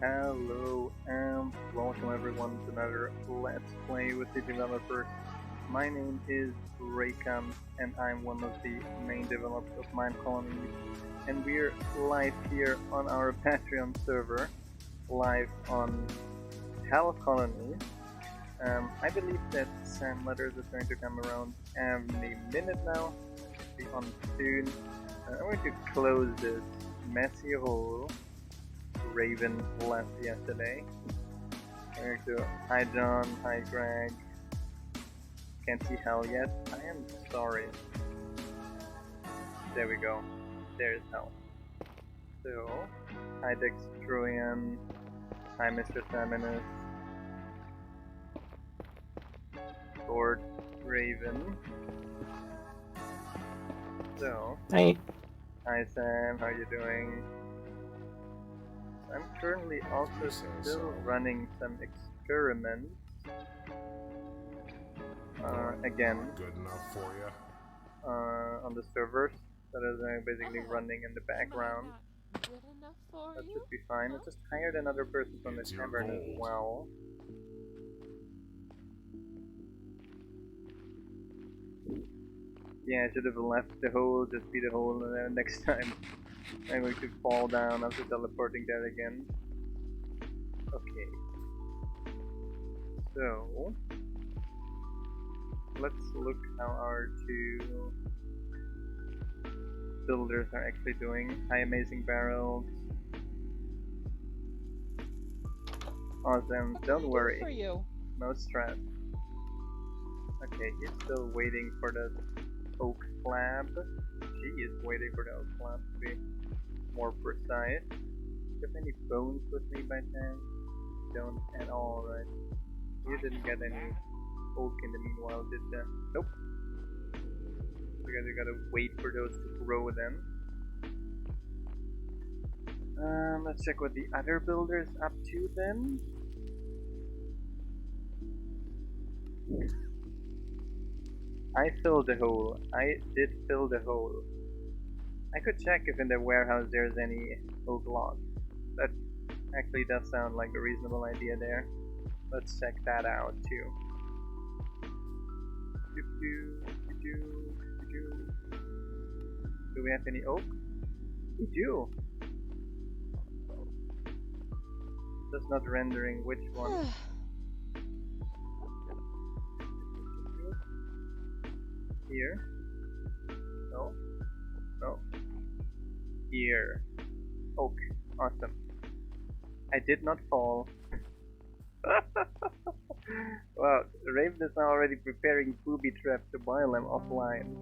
Hello and welcome everyone to another Let's Play with the Developers. My name is Raycon and I'm one of the main developers of Minecolonies, and we're live here on our Patreon server, live on HellColonies. I believe that Sam letters is going to come around any minute now, should be on soon. I'm going to close this messy hole. Raven left yesterday. I'm going to hi John, hi Greg. Can't see Hell yet. I am sorry. There we go. There's Hell. So, hi Dextroian, hi Mr. Saminus, Lord Raven. So, hi Sam, how you doing? I'm currently also still running some experiments. Again, good enough for you. On the servers that is basically running in the background. That should be fine. I just hired another person from the tavern as well. Yeah, I should have left the hole, just be the hole, and then next time I'm going to fall down after teleporting there again. Okay. So, let's look how our two builders are actually doing. Hi Amazing Barrels. Awesome, don't worry. For you. No stress. Okay, he's still waiting for the oak slab. She is waiting for the oak slab to be more precise. Do you have any bones with me by chance? Don't at all, right? You didn't get any oak in the meanwhile, did you? Nope. Because you gotta wait for those to grow then. Let's check what the other builder's up to then. I filled the hole. I did fill the hole. I could check if in the warehouse there's any oak logs. That actually does sound like a reasonable idea there. Let's check that out too. Do we have any oak? We do. Just not rendering which one. Here? No? No. Here. Oak. Awesome. I did not fall. Wow, Raven is now already preparing booby traps to boil them offline.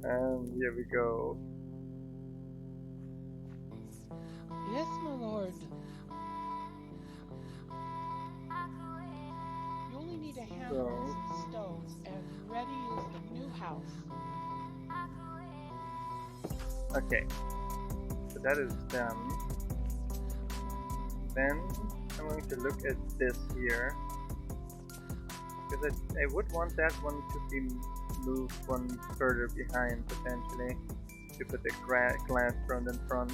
And here we go. Yes, my lord. You only need a hammer and some stones, and ready is the new house. Okay, so that is done. Then I'm going to look at this here, because I would want that one to be moved one further behind potentially, to put the glass front in front.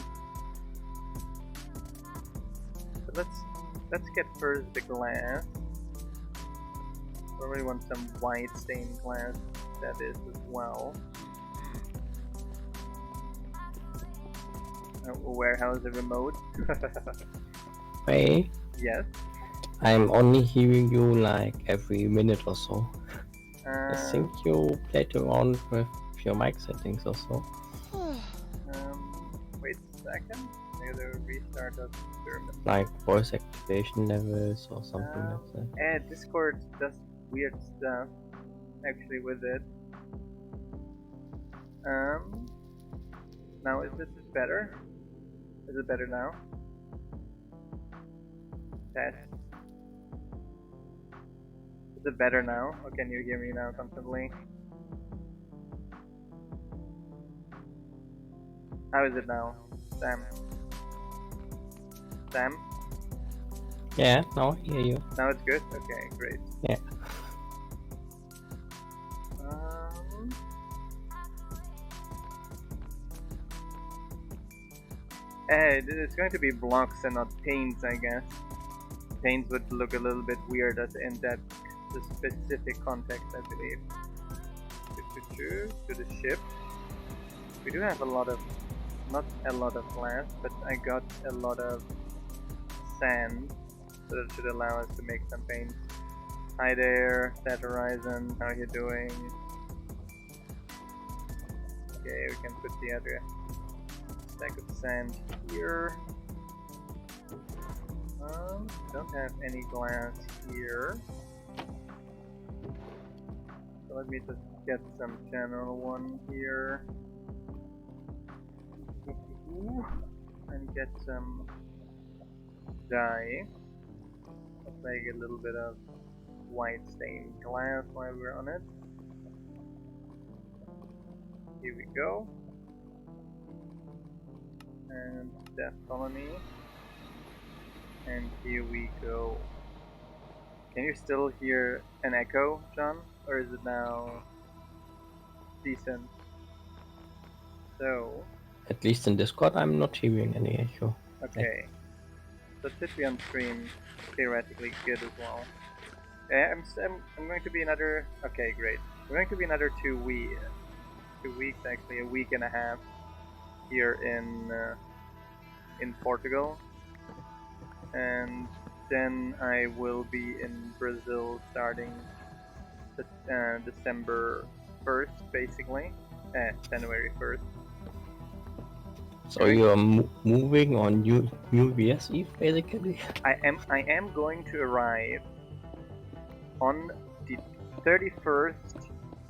But let's get first the glass. I really want some white stained glass, that is as well. Warehouse a remote. hey Yes. I'm only hearing you like every minute or so. I think you played around with your mic settings or so. Wait a second. I gotta restart that experiment. Like voice activation levels or something like that. And Discord does weird stuff actually with it. Now is this better? Is it better now? Test. Is it better now? Or can you hear me now constantly? How is it now? Sam? Sam? Yeah, now I hear you. Now it's good? Okay, great. Yeah. It's going to be blocks and not paints, I guess. Paints would look a little bit weird as in that the specific context, I believe. To the ship. We do have a lot of, not a lot of glass, but I got a lot of sand, so that should allow us to make some paints. Hi there, Stat Horizon, how are you doing? Okay, we can put the other stack of sand here. Don't have any glass here. So let me just get some channel 1 here. And get some dye. Let's make a little bit of white stained glass while we're on it. Here we go. And Death Colony. And here we go. Can you still hear an echo, John? Or is it now decent? So... At least in Discord, I'm not hearing any echo. Okay. So it should be on stream theoretically good as well. I'm going to be another... Okay, great. We're going to be another 2 weeks. 2 weeks, actually, a week and a half here in Portugal. And then I will be in Brazil starting December 1st, basically. January 1st. So you are moving on New Year's Eve, basically? I am going to arrive on the 31st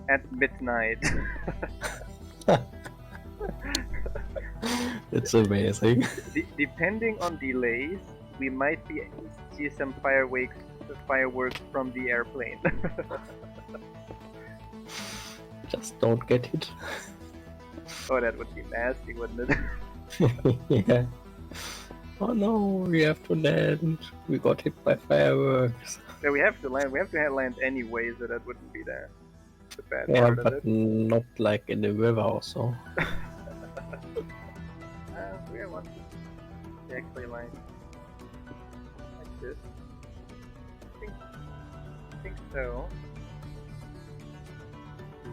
at midnight. It's amazing. Depending on delays, we might see some fireworks from the airplane. Just don't get hit. Oh, that would be nasty, wouldn't it? Yeah. Oh no, we have to land. We got hit by fireworks. Yeah, we have to land. We have to land anyway, so that wouldn't be the bad Yeah, part of but it. not like in the river or so. We want to actually like this. I think so.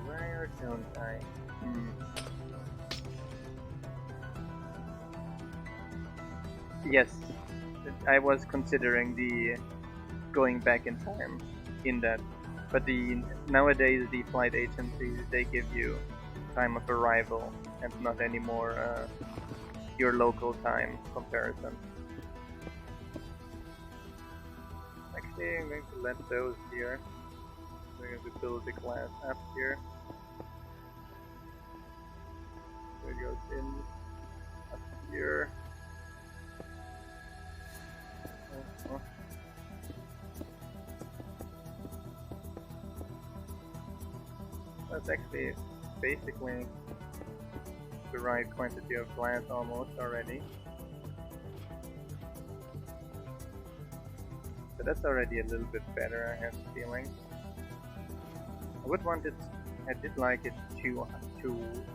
Where don't I? Yes, I was considering the going back in time in that, but nowadays the flight agencies, they give you time of arrival and not anymore your local time comparison. Actually, I'm going to let those here. We're going to build the glass up here. So it goes in up here. That's actually basically the right quantity of glass almost already. So that's already a little bit better, I have the feeling. I would want it, I did like it too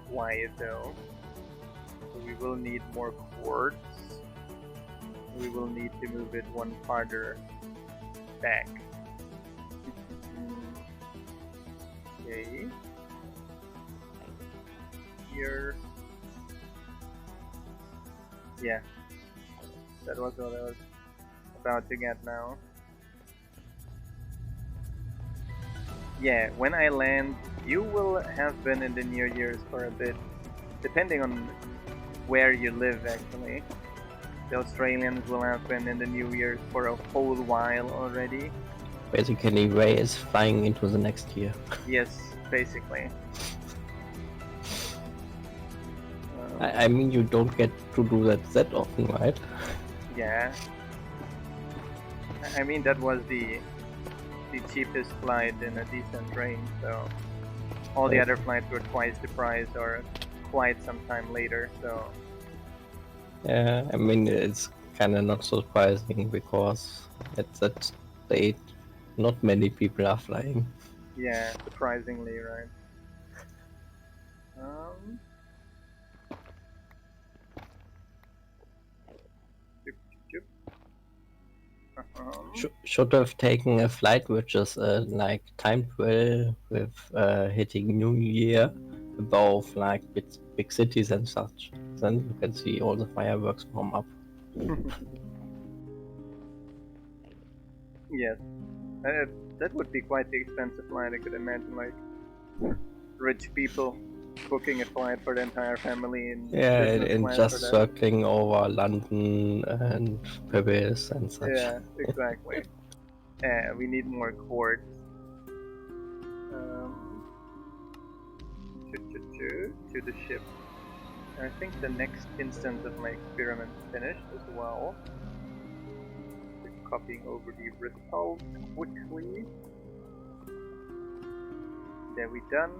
wide though. So we will need more quartz. We will need to move it one farther back. Okay. Here. Yeah. That was what I was about to get now. Yeah, when I land, you will have been in the New Year's for a bit, depending on where you live actually. The Australians will have been in the New Year's for a whole while already. Basically, Ray is flying into the next year. Yes, basically. I mean, you don't get to do that often, right? Yeah. I mean, that was the cheapest flight in a decent range, so all the other flights were twice the price or quite some time later, so... Yeah, I mean, it's kind of not surprising because at that state, not many people are flying. Yeah, surprisingly, right? should have taken a flight which is like timed well with hitting New Year above like big cities and such. Then you can see all the fireworks from up. Yes, that would be quite the expensive flight. I could imagine, like rich people booking a flight for the entire family in business and class just for that. circling over London and Paris and such. Yeah, exactly. We need more quartz. To the ship. I think the next instance of my experiment finished as well. Just copying over the result quickly. There we done.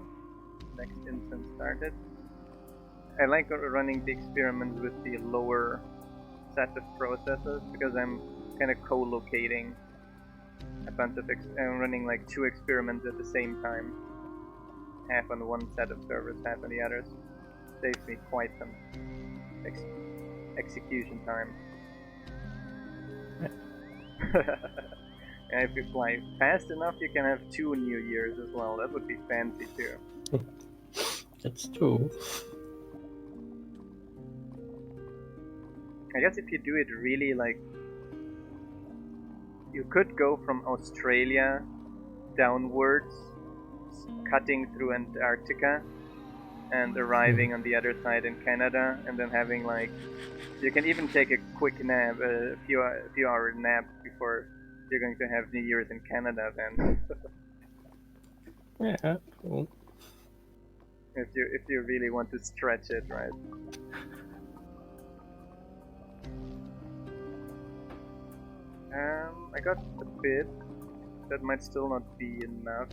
Next instance started. I like running the experiments with the lower set of processes because I'm kind of co-locating a bunch of I'm running like 2 experiments at the same time. Half on one set of servers, half on the others. Saves me quite some execution time. And if you fly fast enough, you can have 2 New Years as well. That would be fancy too. That's true. I guess if you do it really like, you could go from Australia downwards, cutting through Antarctica and arriving on the other side in Canada, and then having like, you can even take a quick nap, a few hour nap before you're going to have New Year's in Canada then. Yeah, cool. If you really want to stretch it, right? I got a bit. That might still not be enough.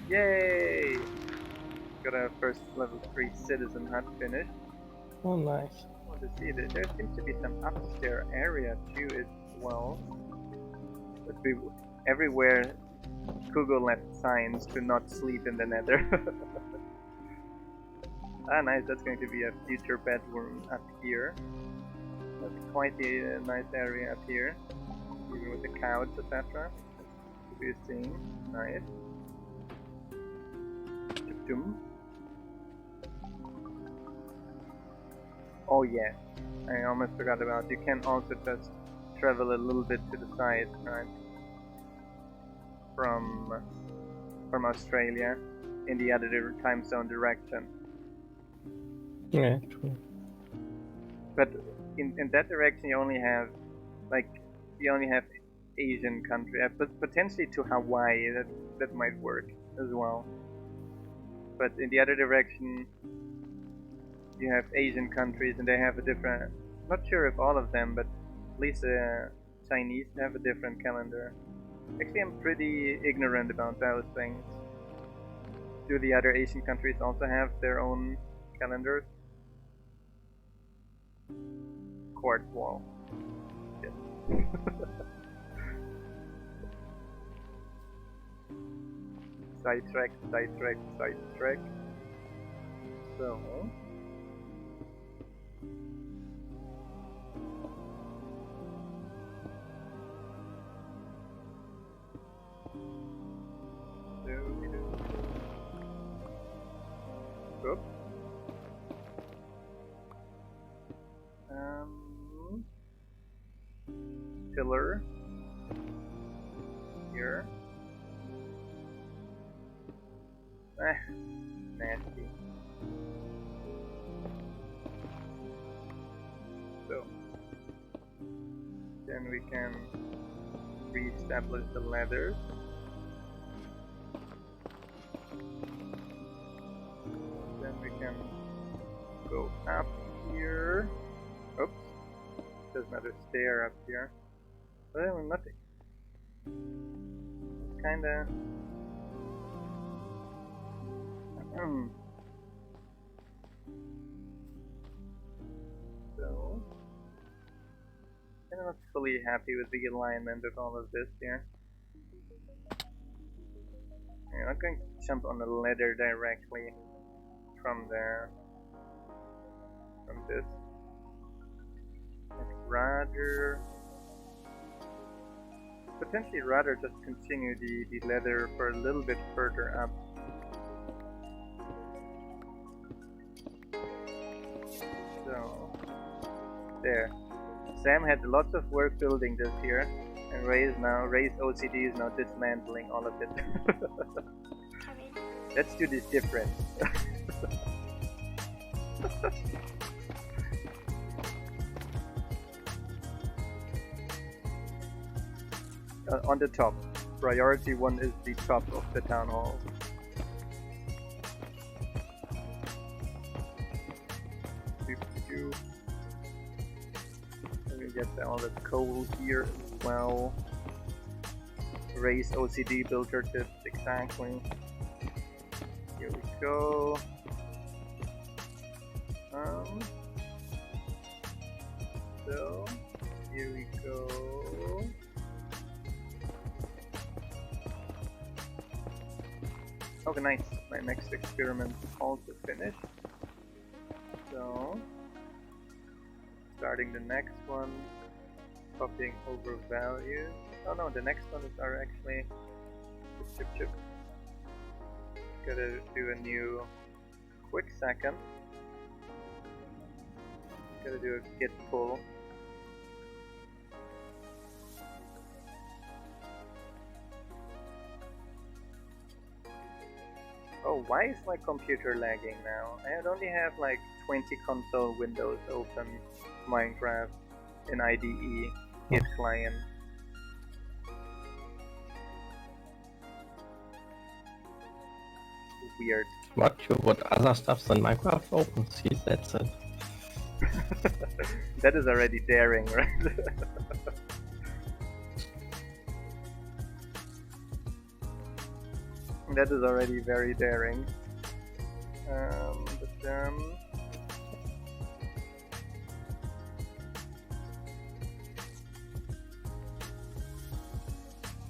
Yay! Got a first level 3 citizen hut finished. Oh, nice. I want to see that there seems to be some upstairs area too as well. But everywhere Google left signs to not sleep in the nether. Ah, nice, that's going to be a future bedroom up here. That's quite a nice area up here, even with the couch, etc. To be seen. Nice. Oh yeah, I almost forgot about. You can also just travel a little bit to the side, right? From Australia in the other time zone direction. Yeah, true. But in that direction, you only have Asian country, but potentially to Hawaii. That might work as well. But in the other direction, you have Asian countries, and they have a different. Not sure if all of them, but at least Chinese have a different calendar. Actually, I'm pretty ignorant about those things. Do the other Asian countries also have their own calendars? Quartz wall. Yes. Sidetrack. So. Oops. Pillar here. Nasty. So then we can re-establish the ladders. Then we can go up here. Oops. There's another stair up here. Well, nothing. It's kinda. So, I'm not fully happy with the alignment of all of this here. I'm not going to jump on the ladder directly from this. I'd rather potentially rather just continue the leather for a little bit further up. So, there. Sam had lots of work building this here, and Ray's OCD is now dismantling all of it. Let's do this different. On the top. Priority 1 is the top of the town hall. Let me get all the coal here as well. Raise OCD builder tips, exactly. Here we go. So here we go. Okay, nice. My next experiment is also finished. So, starting the next one, copying over values. Oh no, the next one is actually chip. Gotta do a new quick second. Gotta do a git pull. Oh, why is my computer lagging now? I only have like 20 console windows open. Minecraft in IDE, Git client. Weird. What? You put other stuff than Minecraft open? See, that's it. That is already daring, right? That is already very daring.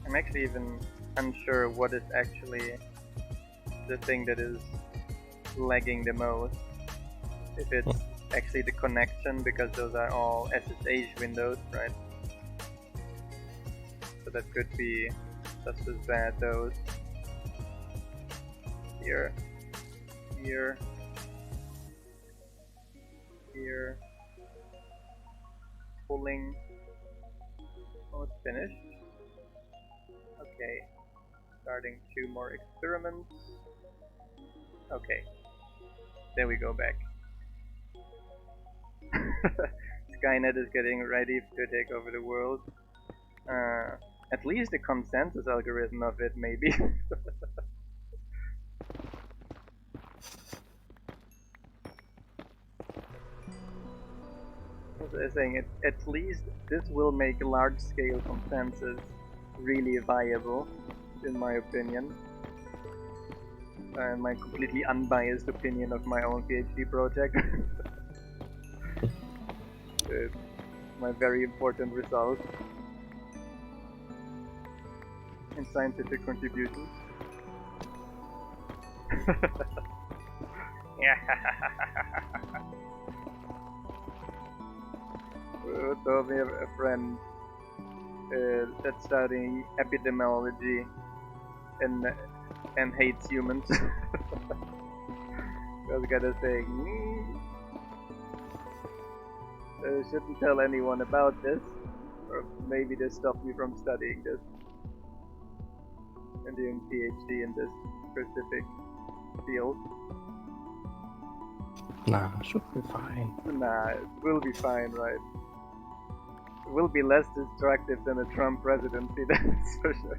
I'm actually even unsure what is actually the thing that is lagging the most. If it's actually the connection, because those are all SSH windows, right? So that could be just as bad, those. Here, pulling. Oh, it's finished. Okay, starting 2 more experiments. Okay, there we go back. Skynet is getting ready to take over the world. At least the consensus algorithm of it, maybe. As I was saying, at least this will make large-scale consensus really viable, in my opinion. And my completely unbiased opinion of my own PhD project. It's my very important result in scientific contributions. Told me a friend that's studying epidemiology and hates humans. I was gonna say, shouldn't tell anyone about this, or maybe they stop me from studying this and doing PhD in this specific field. Nah, should be fine. Nah, it will be fine, right? It will be less destructive than a Trump presidency, that's for sure.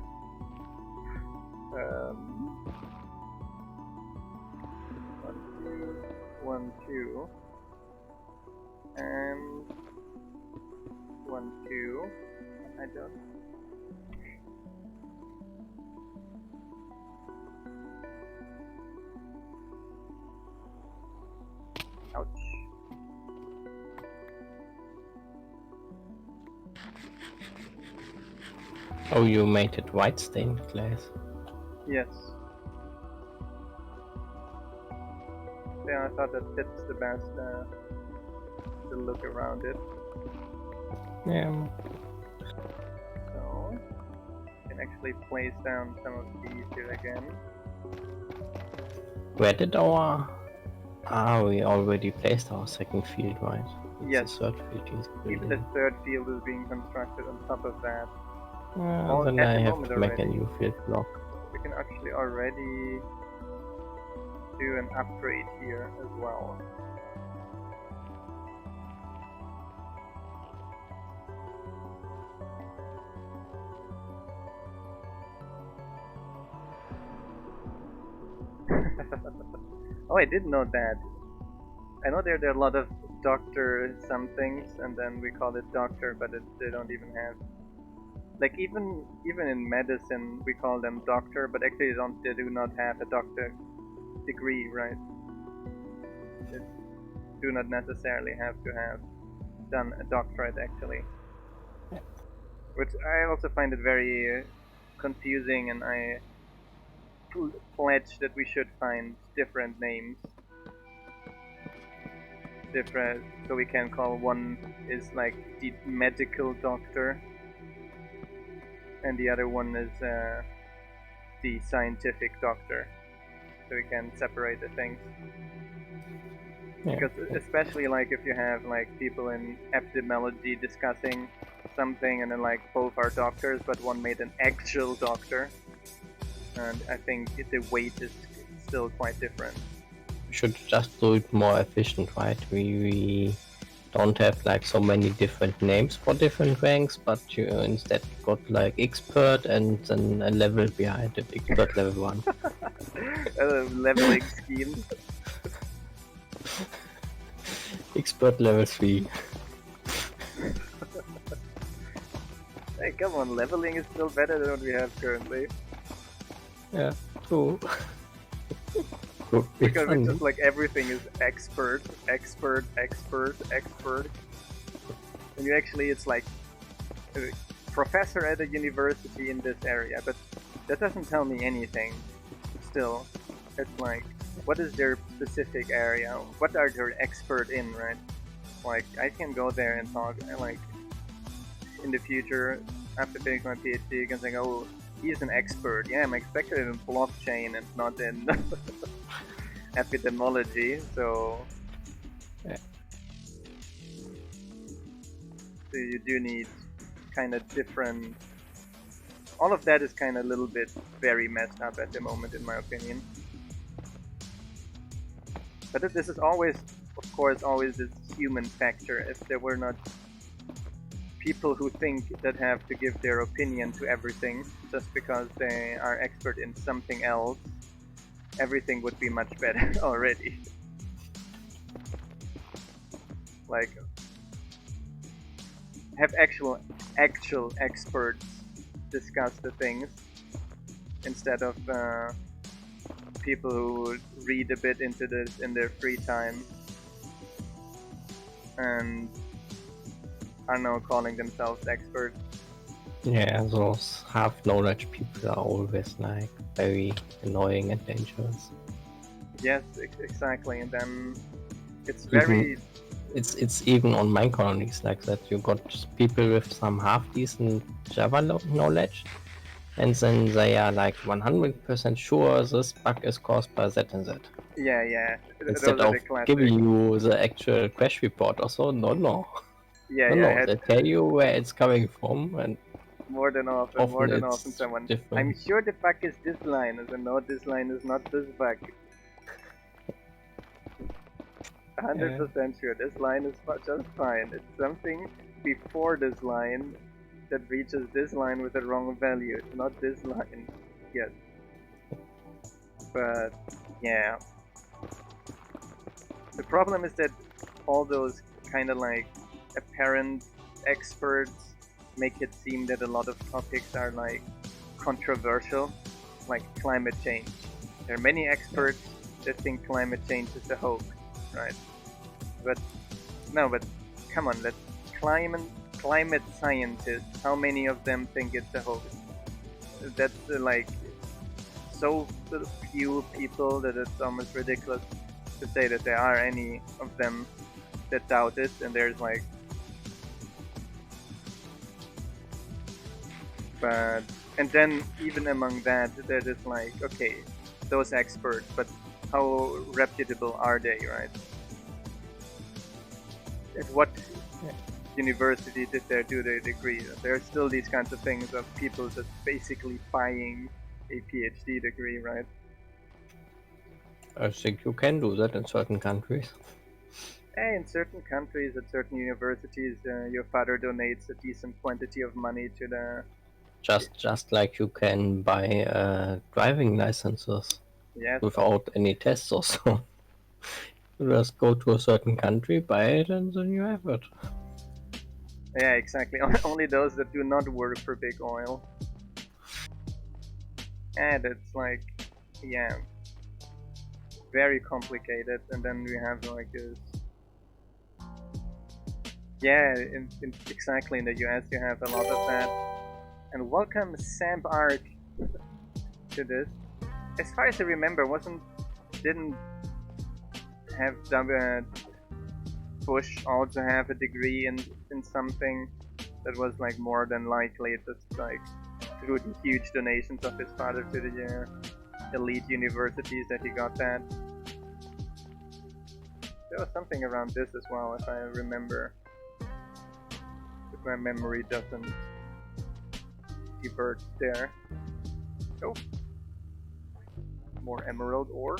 1, 2, and 1, 2. I don't. Ouch. Oh, you made it white stained glass. Yes. Yeah, I thought that fits the best, the look around it. Yeah. So, actually place down some of these here again. Where did our... we already placed our second field, right? It's Yes. the third field is Even the third field is being constructed on top of that. then at I the have moment to make a already. new field block. We can actually already do an upgrade here as well. Oh, I didn't know that. I know there are a lot of doctor some things, and then we call it doctor, but they don't even have. Like even in medicine, we call them doctor, but actually they do not have a doctor degree, right? They do not necessarily have to have done a doctorate, actually. Which I also find it very confusing, and I pledge that we should find different names. Different, so we can call one is like the medical doctor, and the other one is the scientific doctor, so we can separate the things. Yeah. Because especially like if you have like people in epidemiology discussing something, and then like both are doctors, but one made an actual doctor, and I think the weight is still quite different. We should just do it more efficient, right? We don't have like so many different names for different ranks, but you instead got like expert and then a level behind it, expert level 1. Leveling scheme. Expert level 3. Hey, come on, leveling is still better than what we have currently. Yeah, true. Because it's just like everything is expert, expert, expert, expert. And you actually, it's like a professor at a university in this area, but that doesn't tell me anything. Still, it's like, what is their specific area? What are they expert in, right? Like, I can go there and talk, like, in the future, after finishing my PhD, you can say, oh, he's an expert. Yeah, I'm expected in blockchain and not in epidemiology, so... Yeah. So you do need kind of different... All of that is kind of a little bit very messed up at the moment, in my opinion. But this is always, of course, always this human factor. If there were not people who think that have to give their opinion to everything just because they are expert in something else, everything would be much better already. Like, have actual experts discuss the things instead of people who read a bit into this in their free time and are now calling themselves experts. Yeah, those half-knowledge people are always like very annoying and dangerous. Yes, exactly. And then it's very... It's even on Minecolonies like that. You got people with some half-decent Java knowledge, and then they are like 100% sure this bug is caused by that and that. Yeah. Instead Those are of the classic. giving you the actual crash report or so, no. Yeah. They tell you where it's coming from, and more than often someone, different. I'm sure the bug is this line, and then no, this line is not this bug. 100% sure, this line is just fine. It's something before this line that reaches this line with the wrong value. It's not this line yet. But yeah, the problem is that all those kind of like apparent experts make it seem that a lot of topics are like controversial, like climate change. There are many experts that think climate change is a hoax, right? But come on, let's climate scientists, how many of them think it's a hoax? That's like so few people that it's almost ridiculous to say that there are any of them that doubt it, and there's like... But And then even among that, there is like, okay, those experts, but how reputable are they, right? At what university did they do their degree? There are still these kinds of things of people just basically buying a PhD degree, right? I think you can do that in certain countries. In certain countries, at certain universities, your father donates a decent quantity of money to the. Just like you can buy driving licenses Yes. without any tests or so. You just go to a certain country, buy it, and then you have it. Yeah, exactly. Only those that do not work for big oil. And it's like, yeah, very complicated. And then we have like this. Yeah, exactly. In the US, you have a lot of that. And welcome Sam Ark to this. As far as I remember, didn't have Bush also have a degree in something that was like more than likely just like through the huge donations of his father to the elite universities that he got that. There was something around this as well, if I remember. If my memory doesn't divert there. Oh, more emerald ore.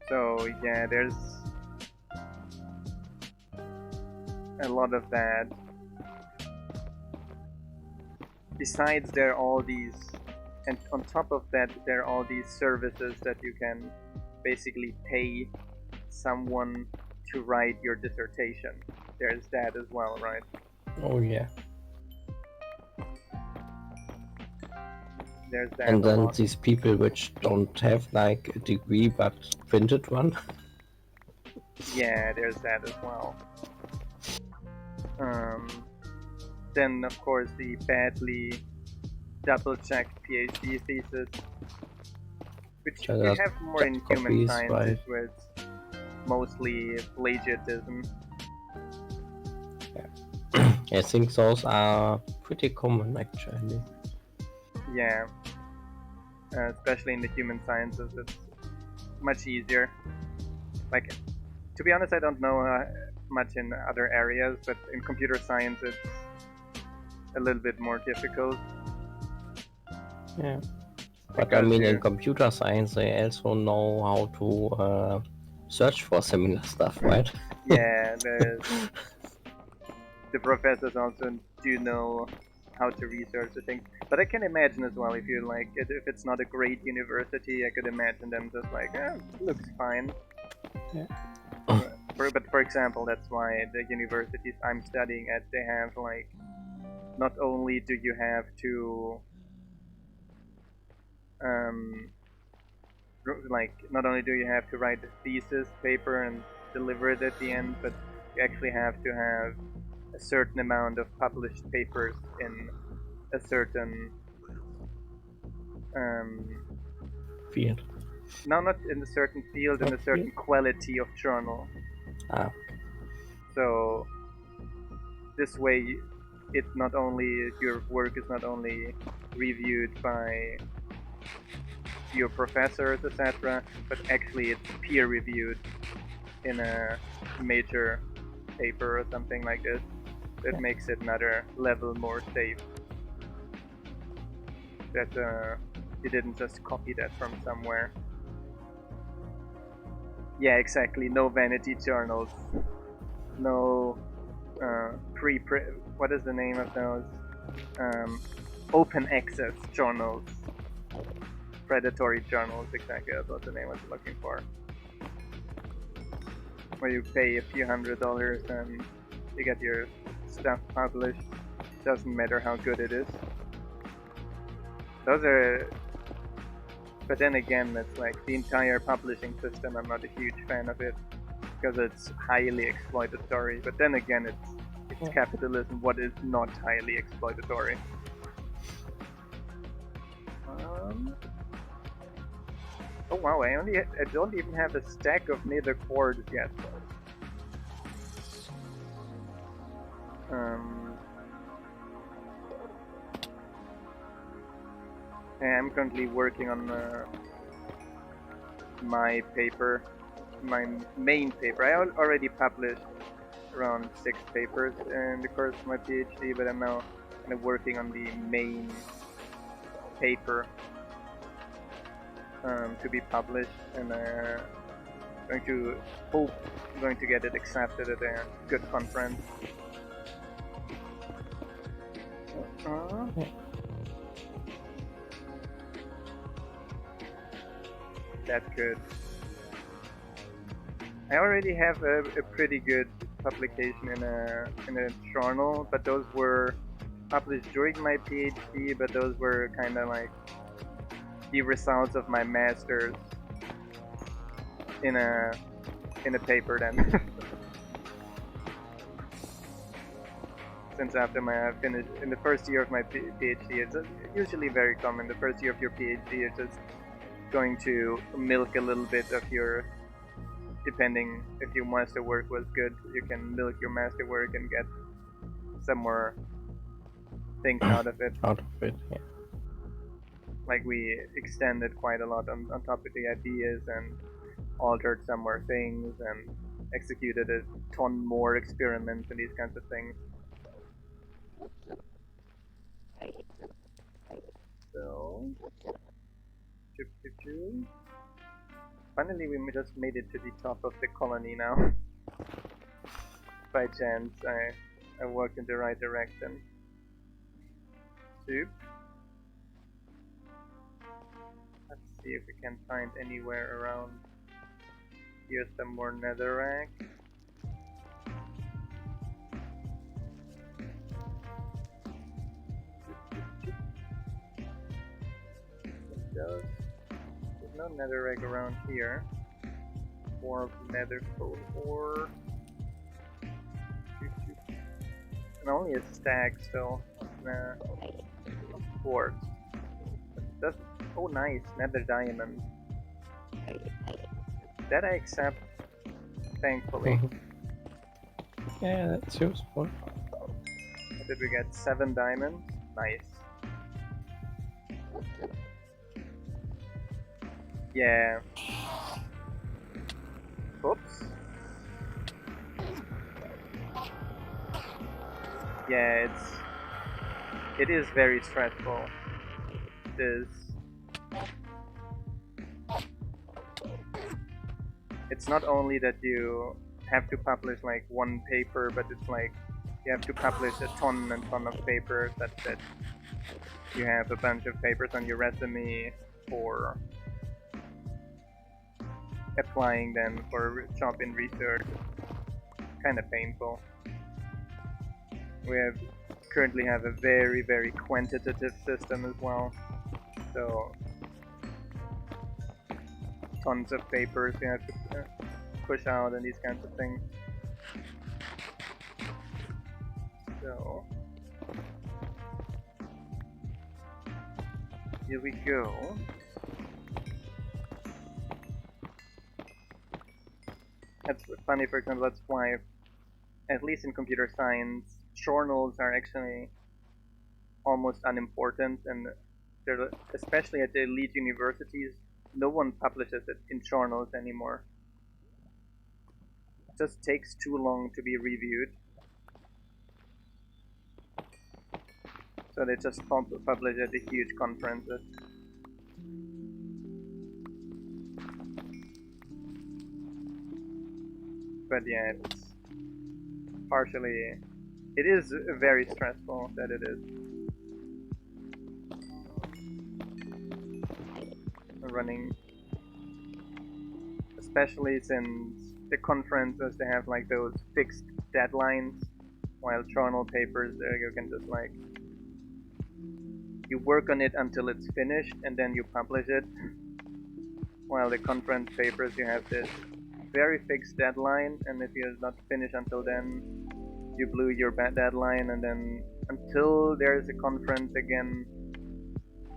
So yeah, there's a lot of that. Besides, there are all these, and on top of that, there are all these services that you can basically pay someone to write your dissertation. There's that as well, right? Oh yeah. There's that. And a then lot. these people which don't have like a degree but printed one. Yeah, there's that as well. Then of course the badly double-checked PhD thesis, which Yeah, we that's have more in just human copies, sciences, right? where it's mostly plagiarism. I think those are pretty common actually. Yeah, especially in the human sciences, it's much easier. Like, to be honest, I don't know much in other areas, but in computer science, it's a little bit more difficult. Yeah. But I mean, in computer science, they also know how to search for similar stuff, right? Yeah, the professors also do know how to research the things. But I can imagine as well, if you like, if it's not a great university, I could imagine them just like, looks fine. Yeah. But for example, that's why the universities I'm studying at, they have like, not only do you have to not only do you have to write the thesis paper and deliver it at the end, but you actually have to have a certain amount of published papers in a certain field. No, not in a certain field, in a certain quality of journal. Ah. So this way, it's not only your work is not only reviewed by your professors, etc., but actually it's peer reviewed in a major paper or something like this. That makes it another level more safe. That you didn't just copy that from somewhere. Yeah, exactly. No vanity journals. No what is the name of those? Open access journals. Predatory journals, exactly. That's what the name I was looking for. Where you pay a few $100s and you get your stuff published. Doesn't matter how good it is. Those are. But then again, it's like the entire publishing system. I'm not a huge fan of it because it's highly exploitatory. But then again, it's capitalism. What is not highly exploitatory? Oh wow! I don't even have a stack of nether cores yet. I'm currently working on my paper, my main paper. I already published around 6 papers in the course of my PhD, but I'm now kind of working on the main paper to be published, and going to get it accepted at a good conference. That's good. I already have a pretty good publication in a journal, but those were published during my PhD, but those were kind of like the results of my master's in a paper then. Since after I finished in the first year of my PhD, it's usually very common. The first year of your PhD, you're just going to milk a little bit of your, depending if your master work was good, you can milk your master work and get some more things out of it. Yeah. Like we extended quite a lot on top of the ideas and altered some more things and executed a ton more experiments and these kinds of things. So, finally we just made it to the top of the colony now. By chance, I walked in the right direction. Soup. Let's see if we can find anywhere around. Here's some more netherrack. There's no netherrack around here. More of nether coal ore. And only a stack still of quartz. That's, oh nice, nether diamond. That I accept, thankfully. Yeah, that's useful. What did we get? 7 diamonds? Nice. Yeah. Oops. Yeah, it is very stressful. It's not only that you have to publish like one paper, but it's like you have to publish a ton and ton of papers. That's it. You have a bunch of papers on your resume for applying then for a job in research. Kind of painful. We currently have a very, very quantitative system as well. So tons of papers you have to push out and these kinds of things. So here we go. That's funny, for example, that's why, at least in computer science, journals are actually almost unimportant, and especially at the elite universities, no one publishes it in journals anymore. It just takes too long to be reviewed. So they just publish at the huge conferences. But yeah, it's partially... It is very stressful that it is. Running, especially since the conferences, they have like those fixed deadlines, while journal papers you can just like you work on it until it's finished and then you publish it, while the conference papers you have this very fixed deadline, and if you're not finished until then you blew your deadline, and then until there's a conference again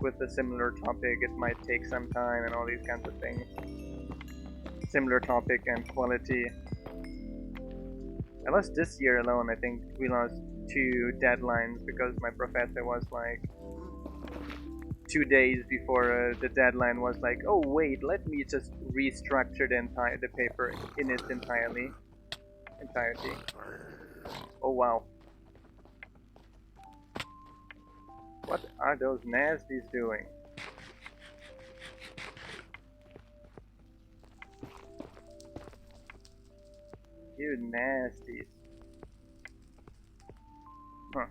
with a similar topic, it might take some time and all these kinds of things. Similar topic and quality. I lost this year alone, I think we lost 2 deadlines because my professor was like 2 days before the deadline was like, oh wait, let me just restructure the paper in its entirety. Oh wow. What are those nasties doing? You nasties. Huh.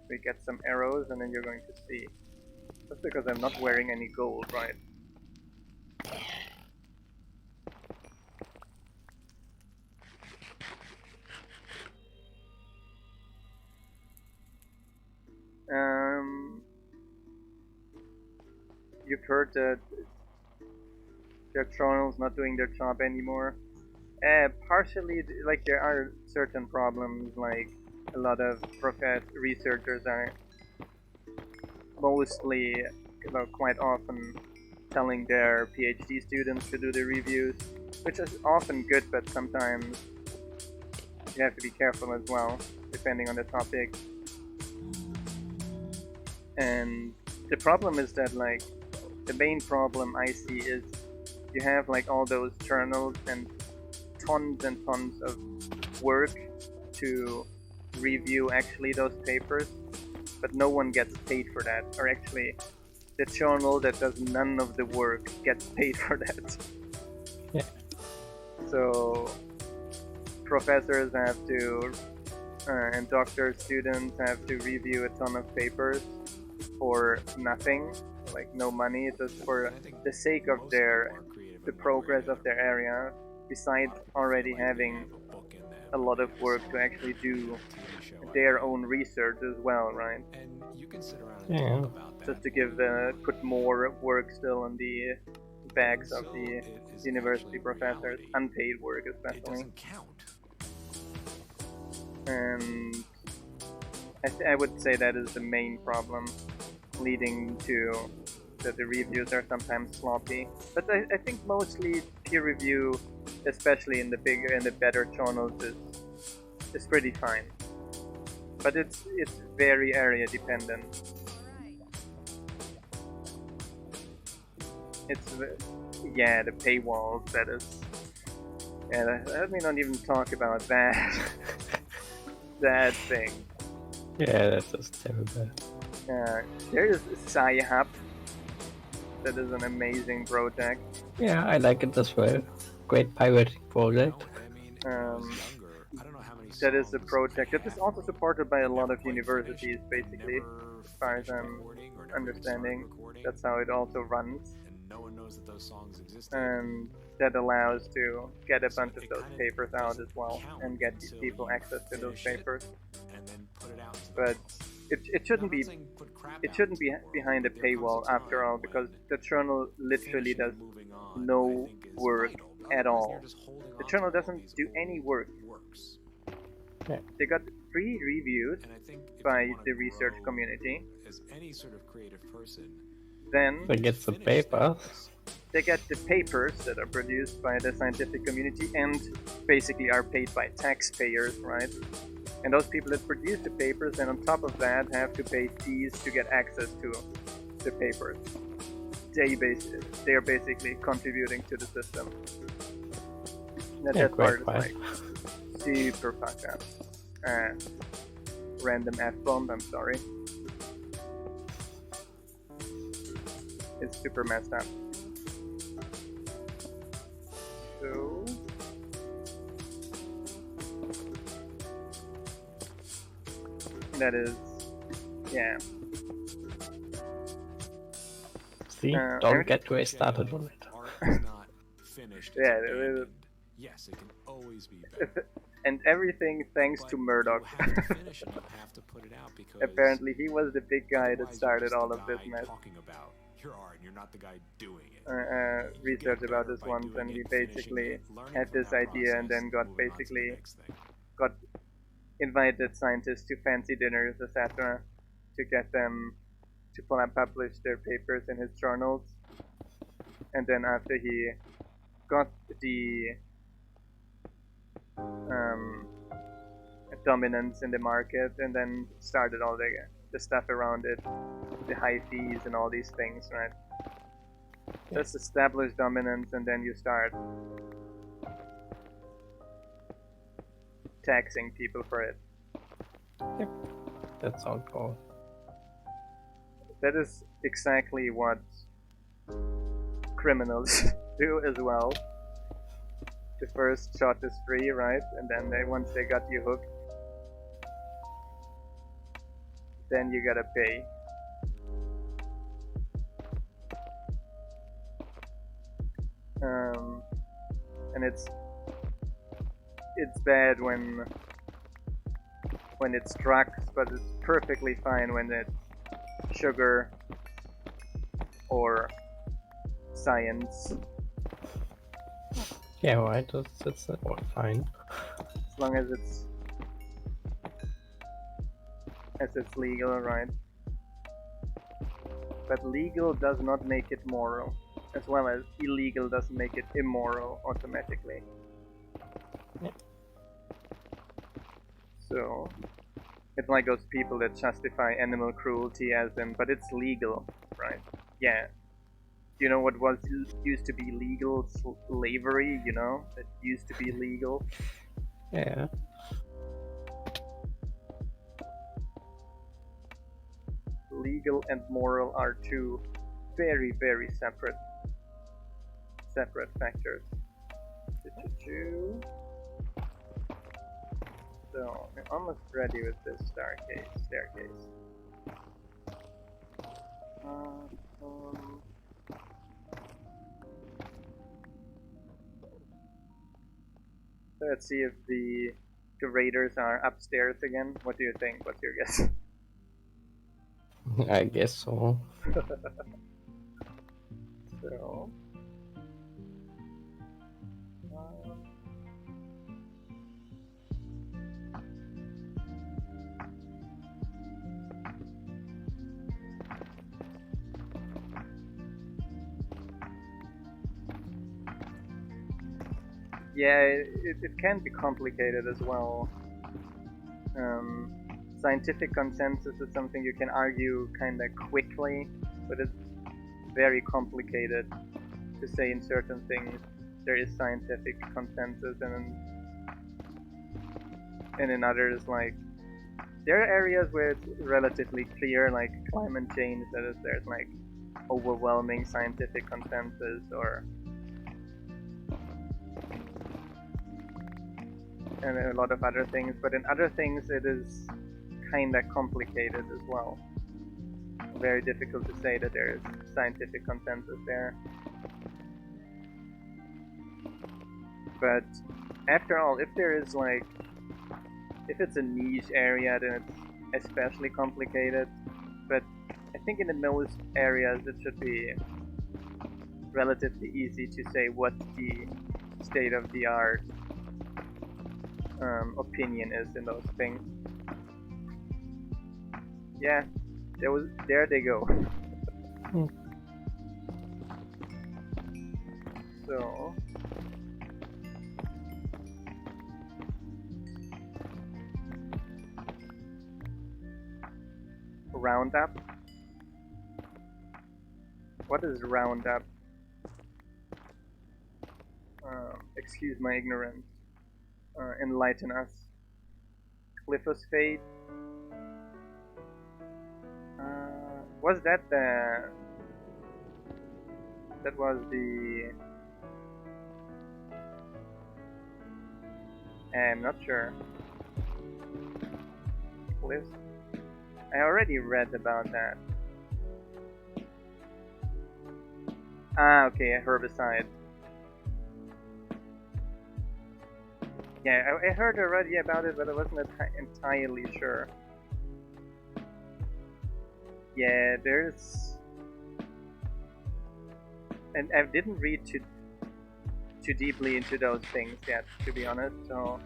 We get some arrows and then you're going to see. That's because I'm not wearing any gold, right? You've heard that the journals not doing their job anymore. Partially, like there are certain problems, like a lot of researchers are mostly, quite often telling their PhD students to do the reviews, which is often good, but sometimes you have to be careful as well, depending on the topic. And the problem is that, like, the main problem I see is you have like all those journals and tons of work to review actually those papers, but no one gets paid for that. Or actually, the journal that does none of the work gets paid for that. Yeah. So professors have to, and doctor students have to review a ton of papers for nothing, like no money, just for the sake of the progress of their area, besides already having a lot of work to actually do their own research as well, right? Yeah. Just to put more work still on the backs of the university professors, unpaid work especially. And I would say that is the main problem, leading to that the reviews are sometimes sloppy. But I think mostly peer review, especially in the bigger and the better journals, is pretty fine. But it's very area dependent. It's the paywalls, that is. Yeah, let me not even talk about that. That thing. Yeah, that's just terrible. There is Sci-Hub. That is an amazing project. Yeah, I like it as well. Great pirating project. That is a project that is also supported by a lot of universities, basically, as far as I'm understanding. That's how it also runs. And that allows to get a bunch of those papers out as well, and get these people access to those papers. But it shouldn't be behind a paywall after all, because the journal literally does no work at all. The journal doesn't do any work. Yeah. They got 3 reviews by the research community. Then They get the papers. they get the papers that are produced by the scientific community and basically are paid by taxpayers, right? And those people that produce the papers, and on top of that, have to pay fees to get access to the papers. They are basically contributing to the system. That part is like super fucked up. Random F-bomb, I'm sorry. It's super messed up. So that is, yeah. See, don't get too started on it. Yeah, yes, it can always be better. And everything thanks to Murdoch. Apparently, he was the big guy that started all of this mess. You're not the guy doing it. Researched about this once, and he basically had this idea, and then got invited scientists to fancy dinners, etc., to get them to publish their papers in his journals. And then after he got the dominance in the market, and then started all the stuff around it, the high fees and all these things, right? Just establish dominance and then you start taxing people for it. Yep, that sounds cool. That is exactly what criminals do as well. The first shot is free, right? And then once they got you hooked, then you gotta pay. And it's bad when it's drugs, but it's perfectly fine when it's sugar or science. Yeah, right. That's fine. As long as it's legal, right? But legal does not make it moral, as well as illegal doesn't make it immoral automatically. Yeah. So it's like those people that justify animal cruelty as in, but it's legal, right? Yeah. You know what used to be legal? Slavery, you know? It used to be legal. Yeah. Legal and moral are two very, very separate factors. So I'm almost ready with this staircase. Let's see if the curators are upstairs again. What do you think? What's your guess? I guess so. So, yeah, it can be complicated as well. Scientific consensus is something you can argue kind of quickly, but it's very complicated to say in certain things there is scientific consensus, and in others, like, there are areas where it's relatively clear, like climate change, that is, there's like overwhelming scientific consensus, and a lot of other things, but in other things it is kinda complicated as well. Very difficult to say that there is scientific consensus there. But after all, if there is like, if it's a niche area, then it's especially complicated. But I think in the most areas it should be relatively easy to say what the state-of-the-art opinion is in those things. Yeah, there they go. So Roundup. What is Roundup? Excuse my ignorance. Enlighten us. Glyphosate. Was that the? That was the. I'm not sure. Glyph. I already read about that. Ah, okay, a herbicide. Yeah, I heard already about it, but I wasn't entirely sure. Yeah, there's... And I didn't read too deeply into those things yet, to be honest, so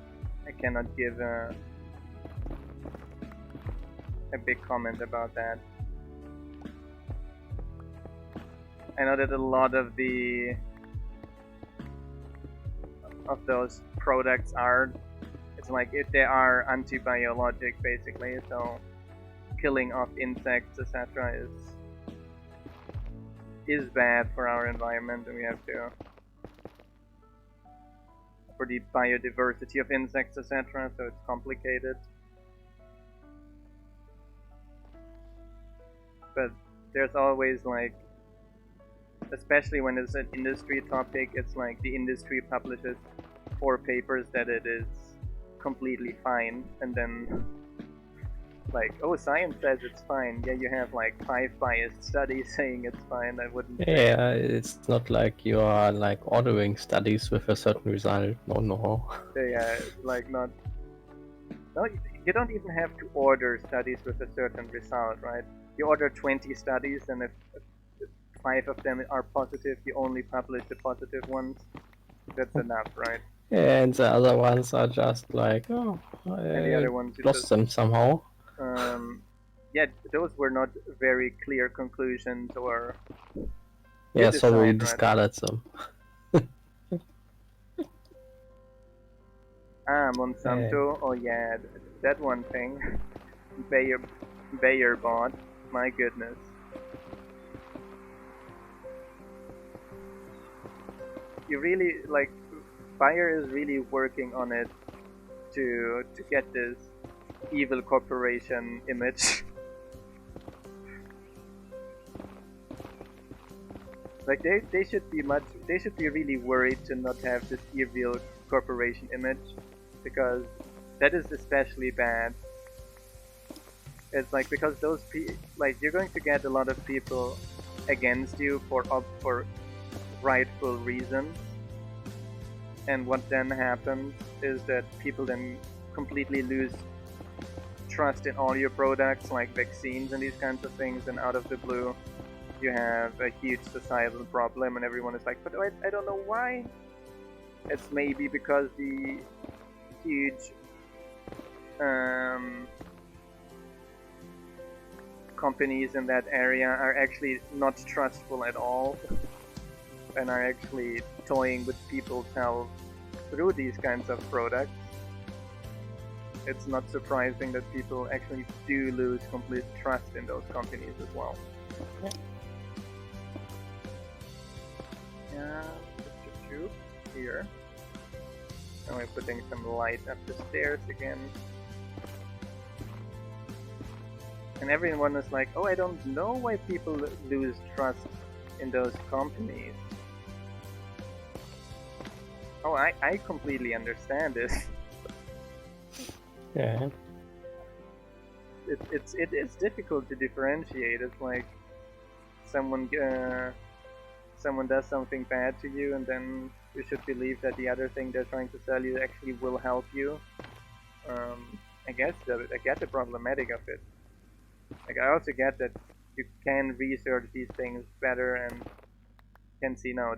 I cannot give a big comment about that. I know that a lot of those products are, it's like if they are anti-biologic basically, so killing of insects, etc. is bad for our environment, and we have to, for the biodiversity of insects, etc. So it's complicated. But there's always like, especially when it's an industry topic, it's like the industry publishes 4 papers that it is completely fine, and then like, oh, science says it's fine. Yeah, you have like 5 biased studies saying it's fine. I wouldn't. Yeah, it's not like you are like ordering studies with a certain result. No. Yeah, like not. No, you don't even have to order studies with a certain result, right? You order 20 studies, and if 5 of them are positive, you only publish the positive ones. That's enough, right? And the other ones are just like, oh, And the I other ones you lost just, them somehow. yeah, those were not very clear conclusions, or Yeah, you so we decide, right? discarded them. Monsanto. Oh yeah, that one thing. Bayer bought. My goodness. You really like. Bayer is really working on it to get this evil corporation image. Like they should be really worried to not have this evil corporation image, because that is especially bad. It's like, because those like, you're going to get a lot of people against you for rightful reasons, and what then happens is that people then completely lose trust in all your products, like vaccines and these kinds of things, and out of the blue you have a huge societal problem, and everyone is like, but I don't know why. It's maybe because the huge companies in that area are actually not trustful at all, and are actually toying with people's health through these kinds of products. It's not surprising that people actually do lose complete trust in those companies as well. Yeah, here. And we're putting some light up the stairs again. And everyone is like, oh, I don't know why people lose trust in those companies. Oh, I completely understand this. Yeah. It is difficult to differentiate. It's like someone does something bad to you, and then you should believe that the other thing they're trying to sell you actually will help you. I get the problematic of it. Like, I also get that you can research these things better and can see, no,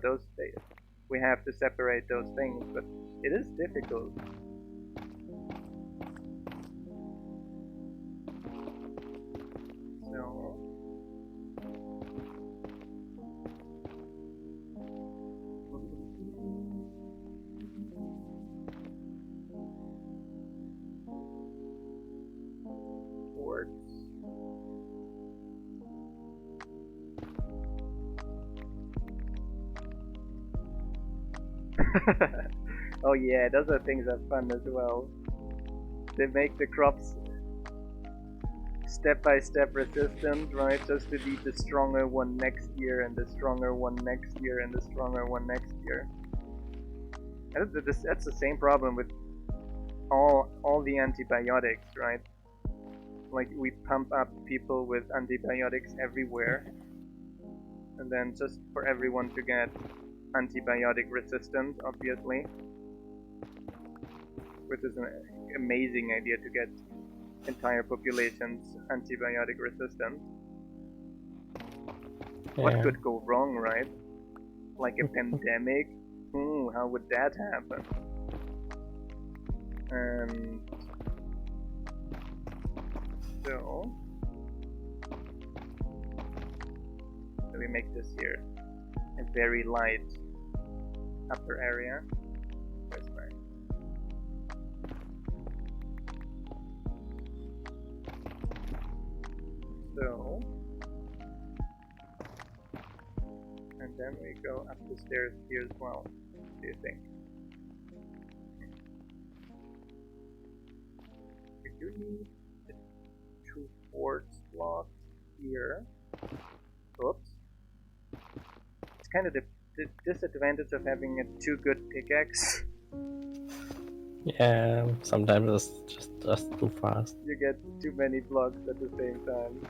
we have to separate those things, but it is difficult. So oh yeah, those are things that are fun as well. They make the crops step-by-step resistant, right? Just to be the stronger one next year, and the stronger one next year, and the stronger one next year. And that's the same problem with all the antibiotics, right? Like, we pump up people with antibiotics everywhere, and then just for everyone to get antibiotic resistant, obviously, which is an amazing idea, to get entire populations antibiotic resistant. Yeah. What could go wrong, right? Like a pandemic? How would that happen? And so we make this here a very light upper area. That's right. So, and then we go up the stairs here as well. What do you think? We do need the 2 quartz blocks here. Oops. It's kind of the disadvantage of having a too good pickaxe. Yeah, sometimes it's just too fast. You get too many blocks at the same time.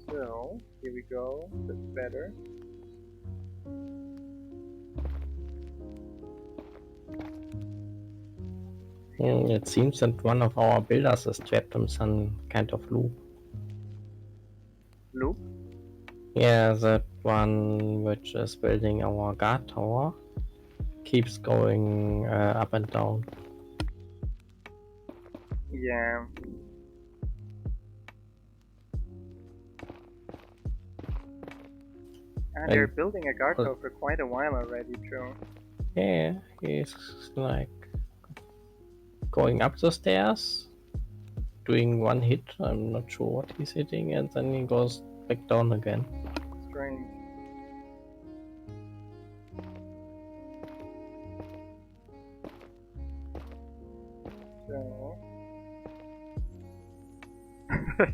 So, here we go. That's better. It seems that one of our builders is trapped in some kind of loop. Loop? Yeah, that one which is building our guard tower keeps going up and down. Yeah. They're building a guard tower for quite a while already, true. Yeah, he's like going up the stairs, doing one hit, I'm not sure what he's hitting, and then he goes back down again. Strange. So...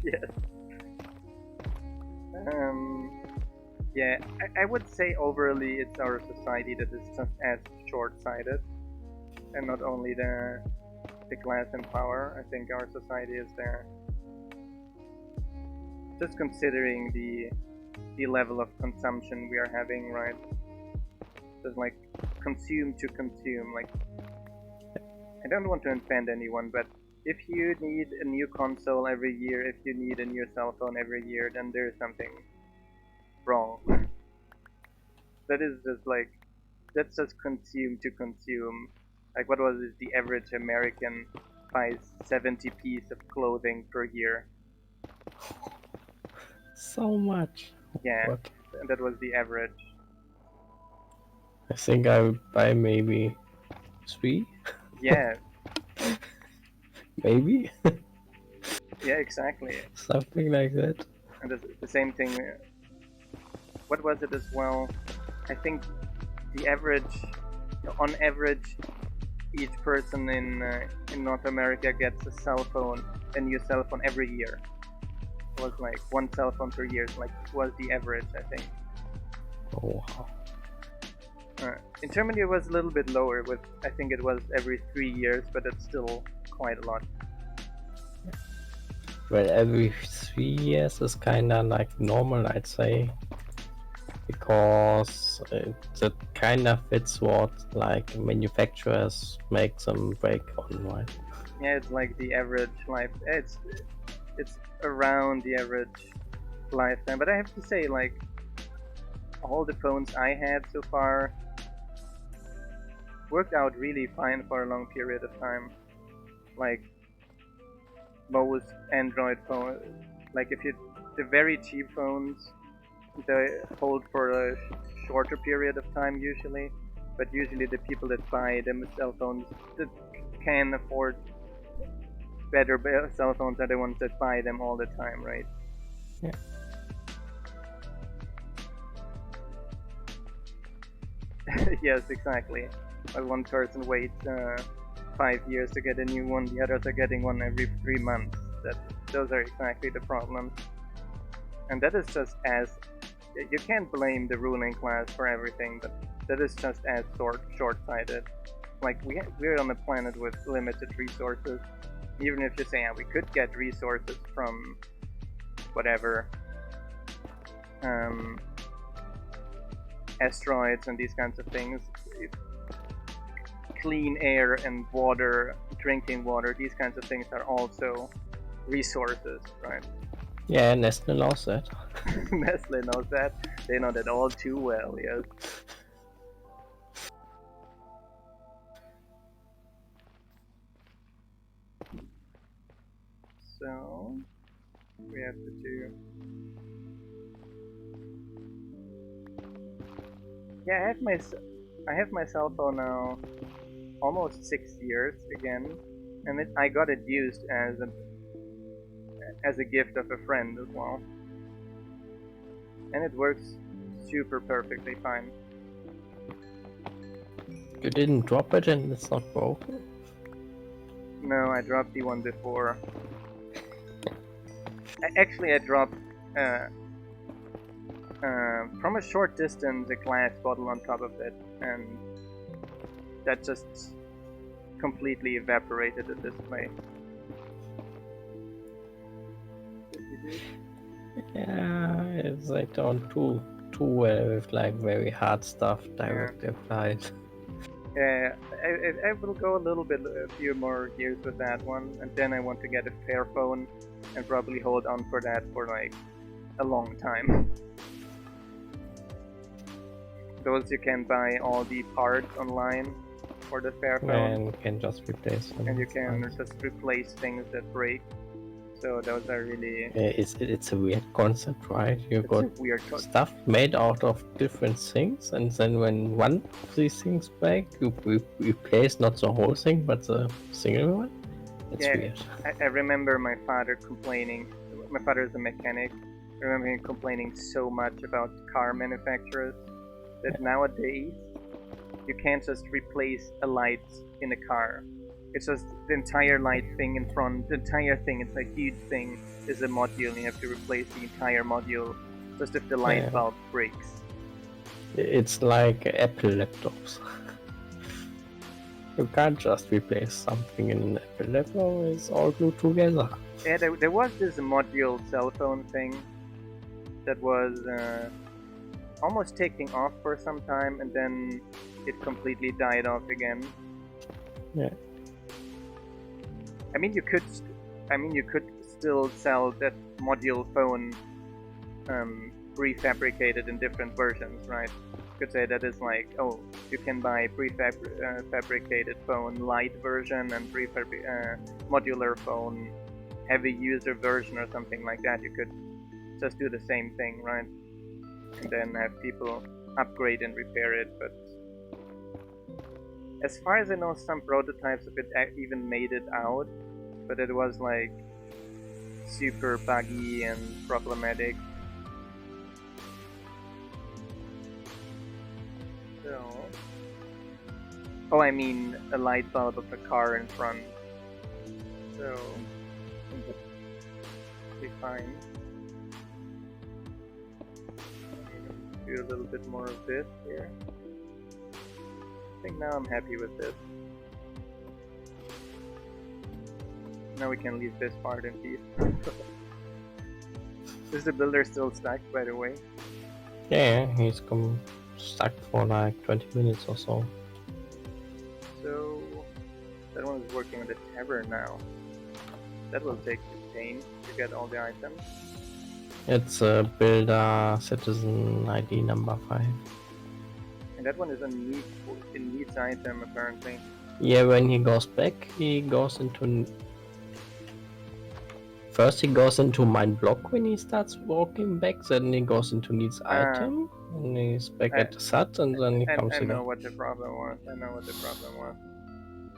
yes. Yeah, I would say overally it's our society that is just as short-sighted, and not only the class and power. I think our society is there. Just considering the level of consumption we are having, right? Just like consume to consume. Like, I don't want to offend anyone, but if you need a new console every year, if you need a new cell phone every year, then there's something wrong. That is just like, that's just consume to consume. Like, what was it? The average American buys 70 pieces of clothing per year. So much. Yeah, What? and that was the average. I think I would buy maybe 3. Yeah. Maybe. Yeah, exactly. Something like that. And the same thing. What was it as well? I think the average, on average, each person in North America gets a new cell phone every year. It was like 1 cell phone per year, like was the average, I think. Oh wow. In Germany it was a little bit lower, with I think it was every 3 years, but it's still quite a lot. Well, every 3 years is kinda like normal, I'd say. Because it kinda fits what like manufacturers make them break on, right? Yeah, it's like the average life. It's around the average lifetime. But I have to say, like, all the phones I had so far worked out really fine for a long period of time. Like, most Android phones, like the very cheap phones, they hold for a shorter period of time usually, but usually the people that buy them cell phones that can afford better cell phones are the ones that buy them all the time, right? Yeah. Yes, exactly. While one person waits 5 years to get a new one, the others are getting one every 3 months. Those are exactly the problems. And that is just as... You can't blame the ruling class for everything, but that is just as short-sighted. Like, we're on a planet with limited resources. Even if you say, we could get resources from whatever, asteroids and these kinds of things, clean air and water, drinking water, these kinds of things are also resources, right? Yeah, Nestle knows that. Nestle knows that. They know that all too well, yes. So, we have to do... Yeah, I have my cell phone now almost 6 years again, and I got it used as as a gift of a friend as well. And it works super perfectly fine. You didn't drop it and it's not broken? No, I dropped the one before. Actually, I dropped from a short distance a glass bottle on top of it, and that just completely evaporated the display. Yeah, it's like don't do too well with like very hard stuff directly applied. Yeah, I will go a few more years with that one, and then I want to get a fair phone and probably hold on for that for like a long time. Those you can buy all the parts online for the fair phone, And you can just replace them. and you can just replace things that break. So those are really It's a weird concept, right? You it's got a weird stuff made out of different things, and then when one of these things break, you replace not the whole thing, but the single one. It's Yeah. weird. I remember my father complaining. My father is a mechanic. I remember him complaining so much about car manufacturers that nowadays you can't just replace a light in a car. It's just the entire light thing in front, the entire thing, it's a huge thing, is a module, and you have to replace the entire module just if the light bulb breaks. It's like Apple laptops. You can't just replace something in an Apple laptop, it's all glued together. Yeah, there was this module cell phone thing that was almost taking off for some time, and then it completely died off again. Yeah. I mean, you could still sell that module phone prefabricated in different versions, right? You could say that is like, oh, you can buy prefabricated phone light version and modular phone heavy user version or something like that. You could just do the same thing, right? And then have people upgrade and repair it. But as far as I know, some prototypes of it even made it out, but it was like super buggy and problematic. So, oh, I mean a light bulb of a car in front. So, be fine. Do a little bit more of this here. I think now I'm happy with this. Now we can leave this part in peace. Is the builder still stuck, by the way? Yeah, he's stuck for like 20 minutes or so. So that one is working on the tavern now. That will take the pain to get all the items. It's a builder citizen ID number 5. And that one is a needs item apparently. Yeah, when he goes back, he goes into... First he goes into mine block when he starts walking back, then he goes into needs item, and he's back at the SAT, and then he comes I again. know what the problem was.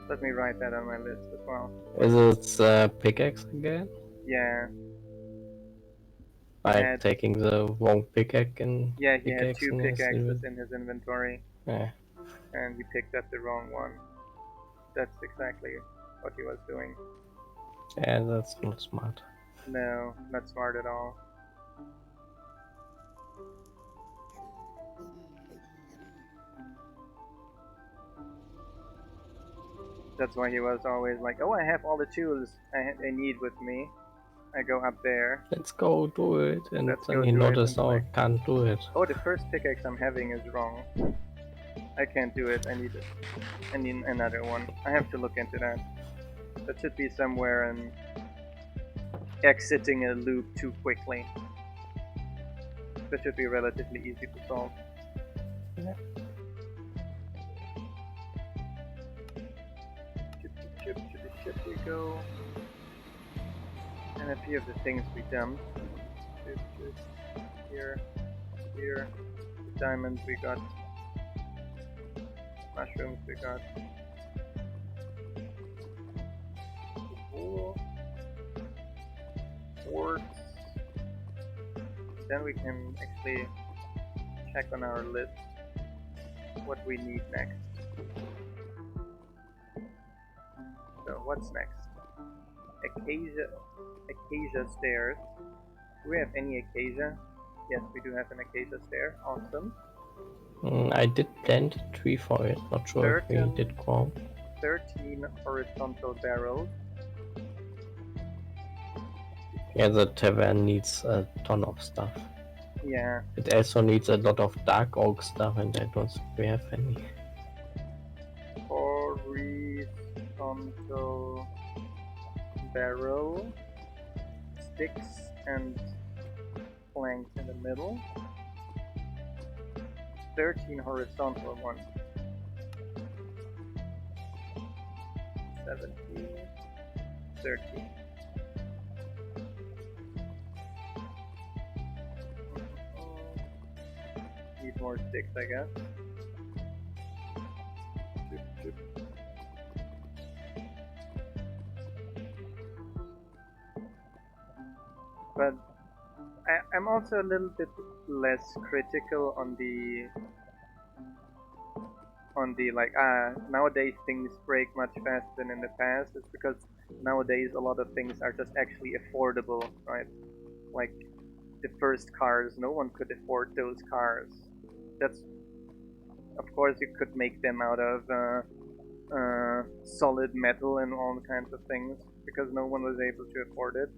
Let me write that on my list as well. Is it pickaxe again? Yeah. Like taking the wrong pickaxe and yeah, he had 2 in pickaxes in his inventory. Yeah. And he picked up the wrong one. That's exactly what he was doing. Yeah, that's not smart. No, not smart at all. That's why he was always like, oh, I have all the tools I need with me. I go up there. Let's go do it. And Let's then go he do it, noticed, and oh, I can't do it. Oh, the first pickaxe I'm having is wrong. I can't do it. I need another one. I have to look into that. That should be somewhere in exiting a loop too quickly. That should be relatively easy to solve. Yeah. To the ship we go. And a few of the things we dumped. Here. The diamonds we got. Mushrooms we got. Wool. quartz. Then we can actually check on our list what we need next. So what's next? Acacia stairs. Do we have any acacia? Yes, we do have an acacia stair. Awesome. I did plant a tree for it. Not sure if we did grow. 13 horizontal barrels. Yeah, the tavern needs a ton of stuff. Yeah. It also needs a lot of dark oak stuff, and I don't think we have any. Horizontal barrel, sticks and planks in the middle. 13 horizontal ones. 17, 13. Need more sticks, I guess. But I'm also a little bit less critical on the like nowadays things break much faster than in the past. It's because nowadays a lot of things are just actually affordable, right? Like the first cars, no one could afford those cars. That's, of course, you could make them out of solid metal and all kinds of things because no one was able to afford it.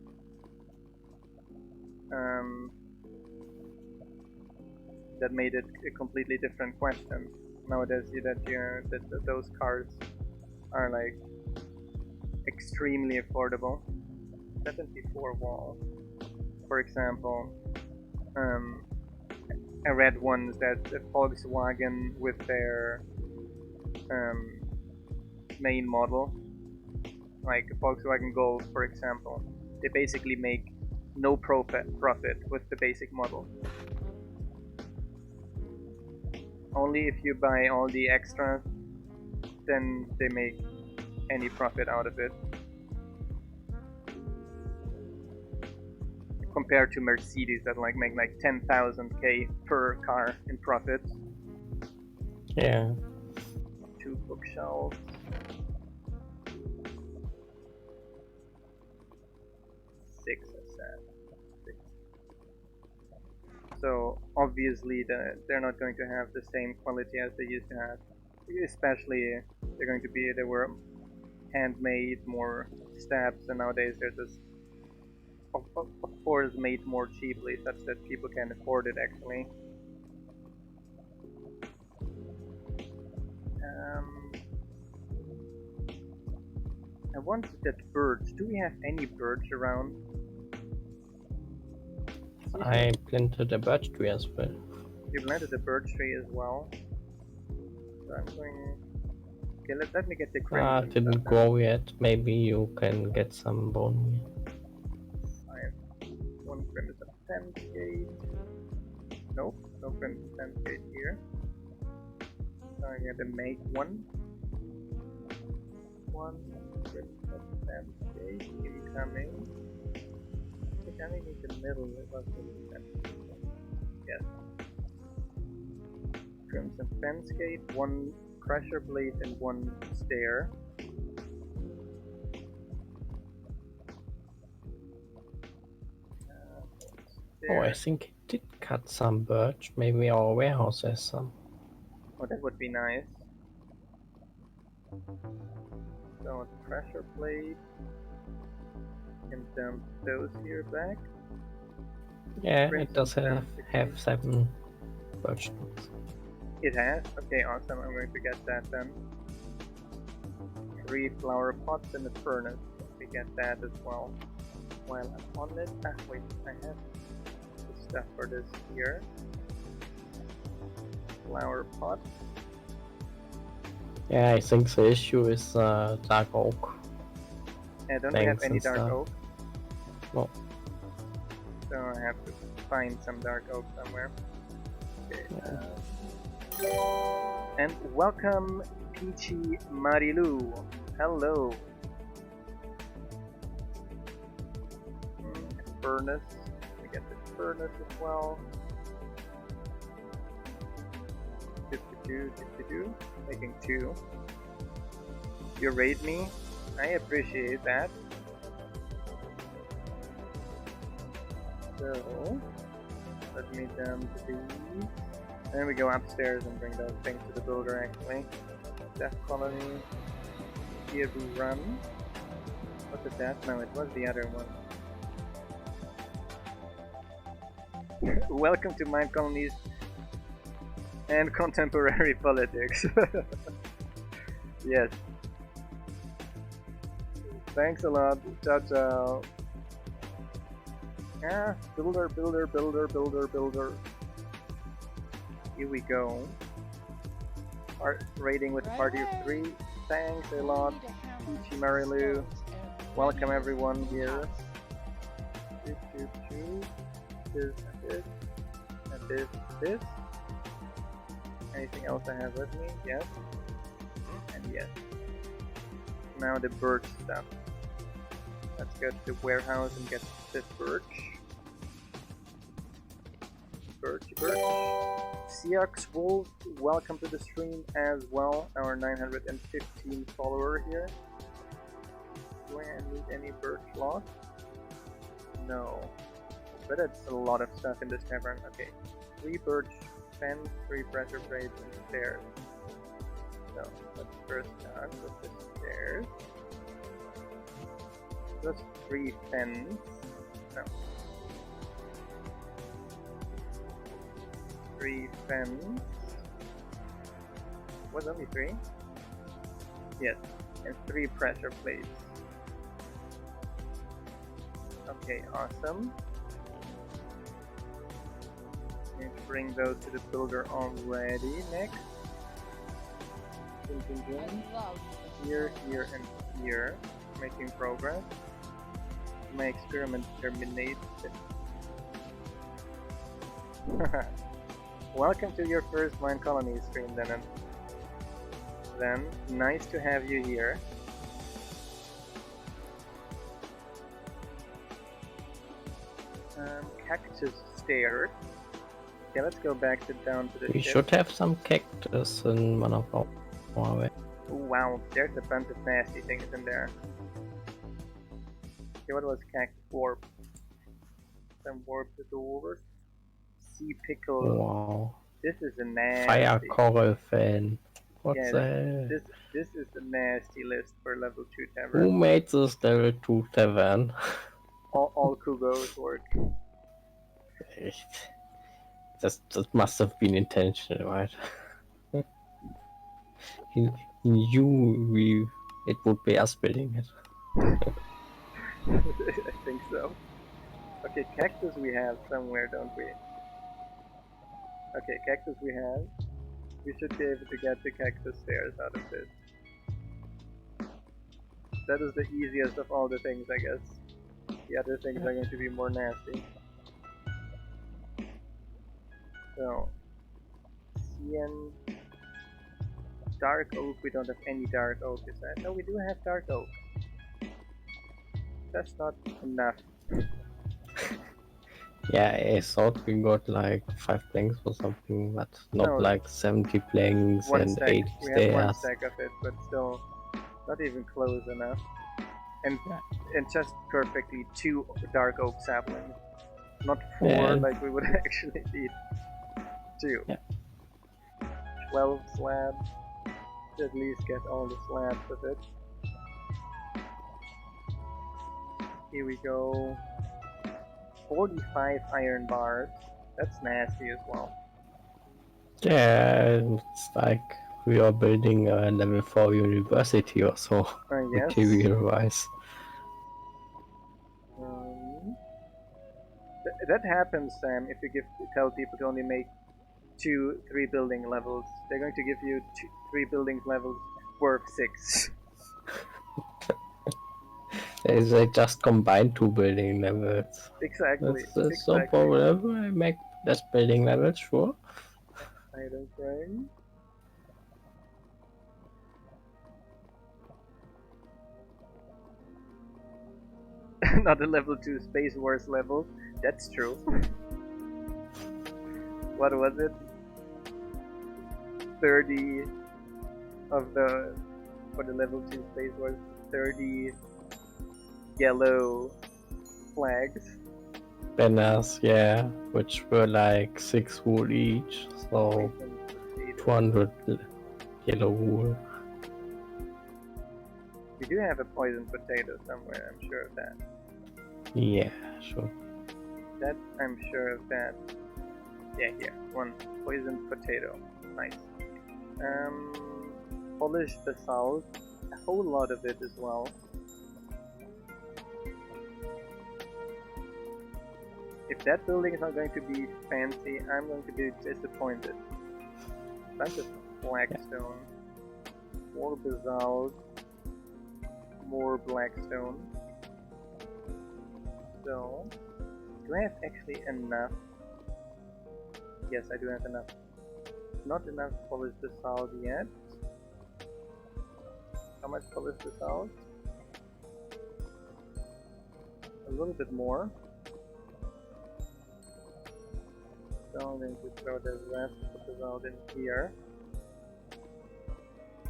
That made it a completely different question. Nowadays, that those cars are like extremely affordable. 74 wall, for example. I read once that Volkswagen with their main model, like Volkswagen Golf, for example, they basically make no profit with the basic model. Only if you buy all the extras, then they make any profit out of it. Compared to Mercedes that make like 10,000k per car in profit. Yeah. 2 bookshelves. 6 I said. 6. So obviously they're not going to have the same quality as they used to have. Especially they were handmade, more steps, and nowadays they're just of course made more cheaply such that people can afford it actually. I wanted that birch. Do we have any birch around? I planted a birch tree as well. You planted a birch tree as well. So I'm going. Okay, let me get the crimson. Didn't grow yet. Maybe you can get some bone. I have 1 crimson fence gate. Nope, no crimson fence gate here. So I'm gonna make one. 1 crimson fence gate incoming. Incoming in the middle of the fence. Yes. Crimson fence gate, 1 pressure plate and 1 stair. Oh, I think it did cut some birch. Maybe our warehouse has some. Oh, that would be nice. So pressure plate. And dump those here back. Yeah, it does have 7 birch logs. It has? Okay, awesome. I'm going to get that then. 3 flower pots and a furnace. We get that as well. While I'm on it, wait, I have the stuff for this here. Flower pot. Yeah, I think the issue is dark oak. Yeah, don't we have any dark stuff. oak? No. So I have to find some dark oak somewhere. Okay. And welcome, Peachy Marilu. Hello. furnace. We get this furnace as well. 52, making 2. You raid me, I appreciate that. So, let me dump these. And then we go upstairs and bring those things to the builder actually. Death colony. Here we run. Was it that? No, it was the other one. Welcome to Minecolonies and contemporary politics. Yes. Thanks a lot. Ciao ciao. Ah, builder. Here we go. Raiding with a party of 3. Thanks a lot. Ichi Marilu. Welcome everyone here. This, and this. Anything else I have with me? Yes. And yes. Now the birch stuff. Let's go to the warehouse and get this birch. Birch. Seox Wolf, welcome to the stream as well. Our 915 follower here. Do I need any birch logs? No. But it's a lot of stuff in this tavern. Okay. 3 birch fence, 3 pressure plates, and stairs. So let's first start with the stairs. Just 3 fence. No. 3 fence. Was only 3? Yes. And 3 pressure plates. Okay, awesome. Need to bring those to the builder already. Next. Here, and here. Making progress. My experiment terminates. Welcome to your first Minecolonies stream, then nice to have you here. Cactus stairs. Okay, let's go back down to the We ship. should have some cactus in one of our way. Oh, wow, there's a bunch of nasty things in there. Okay, what was cactus warp? Some warp doors. Sea pickle. Wow. This is a nasty. Fire coral fan. What Yeah, the hell? This is a nasty list for level 2 Who tavern. made this level 2 tavern? All Kugos work. That must have been intentional, right? he knew it would be us building it. I think so. Okay, cactus we have somewhere, don't we? Okay, cactus we have. We should be able to get the cactus stairs out of this. That is the easiest of all the things, I guess. The other things are going to be more nasty. So, CN dark oak. We don't have any dark oak, is that? No, we do have dark oak. That's not enough. Yeah, I thought we got like 5 planks or something, but not No, like 70 planks one and stack. 80 We have one stairs. stack of it, but still not even close enough. And Yeah. and just perfectly 2 dark oak saplings, not 4 Yeah. like we would actually need. 2. Yeah. 12 slabs. To at least get all the slabs of it. Here we go. 45 iron bars. That's nasty as well. Yeah, it's like we are building a level 4 university or so, Yes. material wise. That happens, Sam, if you tell people to only make 2-3 building levels. They're going to give you 3 building levels worth 6. They just combine 2 building levels. Exactly. That's no problem. I make less building levels, sure. Item frame. not a level 2 Space Wars level. That's true. What was it? 30 of the... for the level 2 Space Wars, 30 yellow flags. Banners, yeah, which were like 6 wool each, so 200 yellow wool. We do have a poison potato somewhere, I'm sure of that. Yeah, sure. That, I'm sure of that. Yeah, here. One poison potato. Nice. Polished basalt. A whole lot of it as well. If that building is not going to be fancy, I'm going to be disappointed. Bunch of blackstone. More basalt. More blackstone. So, do I have actually enough? Yes, I do have enough. Not enough polished basalt yet. How much polished basalt? A little bit more. So I'm going to throw the rest of the basalt in here.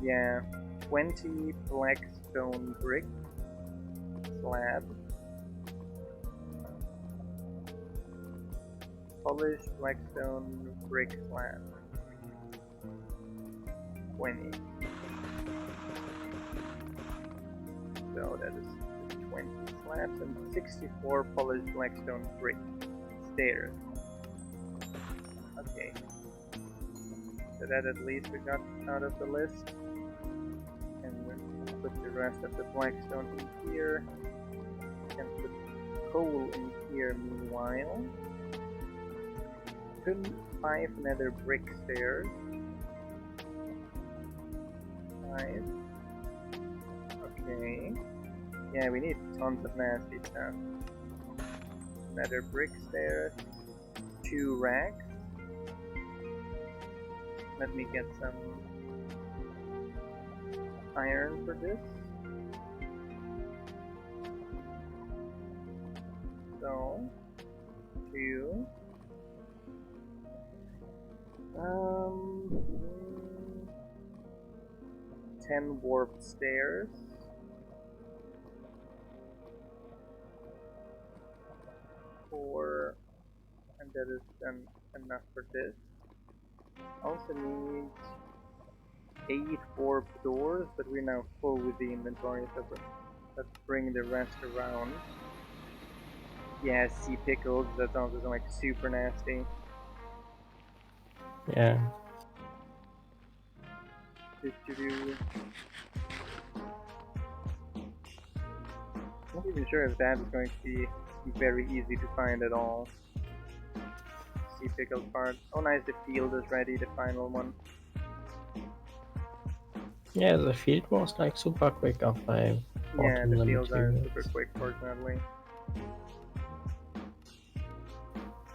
Yeah, 20 blackstone brick slab. Polished blackstone brick slab. 20. So that is 20 slabs and 64 polished blackstone brick stairs. Okay. So that at least we got out of the list. And we'll put the rest of the blackstone in here. And put coal in here meanwhile. 5 nether brick stairs. 5. Okay. Yeah, we need tons of nasty stuff. Nether brick stairs. 2 racks. Let me get some iron for this. So, 2. 10 warped stairs. 4, and that is then enough for this. Also need 8 warped doors, but we're now full with the inventory, so let's bring the rest around. Yeah, sea pickles, that sounds like super nasty. Yeah. Not even sure if that is going to be very easy to find at all. Sea pickle part. Oh nice, the field is ready, the final one. Yeah, the field was like super quick after I bought Yeah, in the the fields are materials. super quick, fortunately.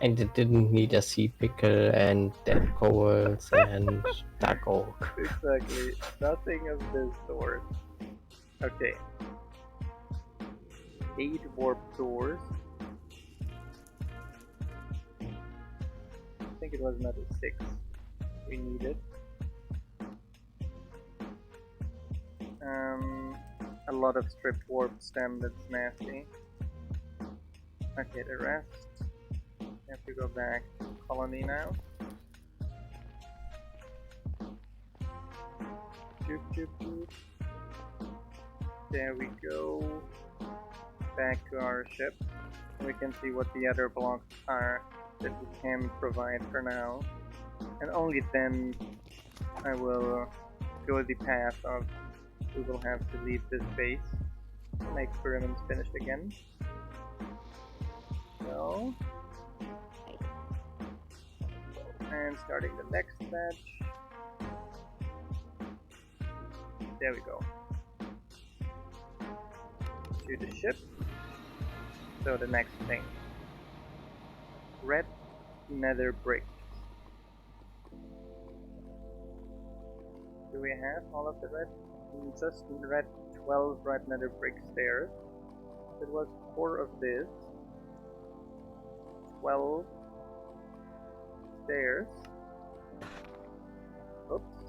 And it didn't need a sea pickle and dead coals and dark oak. Exactly, nothing of this sort. Okay. 8 warp doors. I think it was another 6 we needed. A lot of stripped warp stem, that's nasty. Okay, the rest. We have to go back to colony now. Choop, choop, choop. There we go. Back to our ship. We can see what the other blocks are that we can provide for now. And only then I will go the path of we will have to leave this base. My experiment's finished again. So, and starting the next batch. There we go. To the ship. So the next thing. Red nether brick. Do we have all of the red? Just red 12 red nether brick stairs. It was 4 of this, 12 stairs. Oops.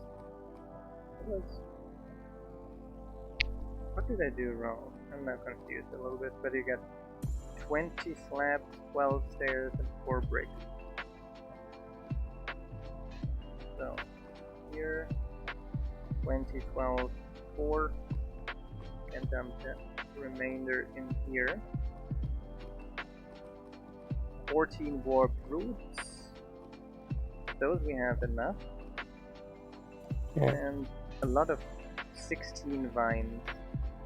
What did I do wrong? I'm now confused a little bit, but you got 20 slabs, 12 stairs, and 4 bricks. So, here, 20, 12, 4, and dump the remainder in here. 14 warp roots. Those we have enough. Yeah. And a lot of 16 vines.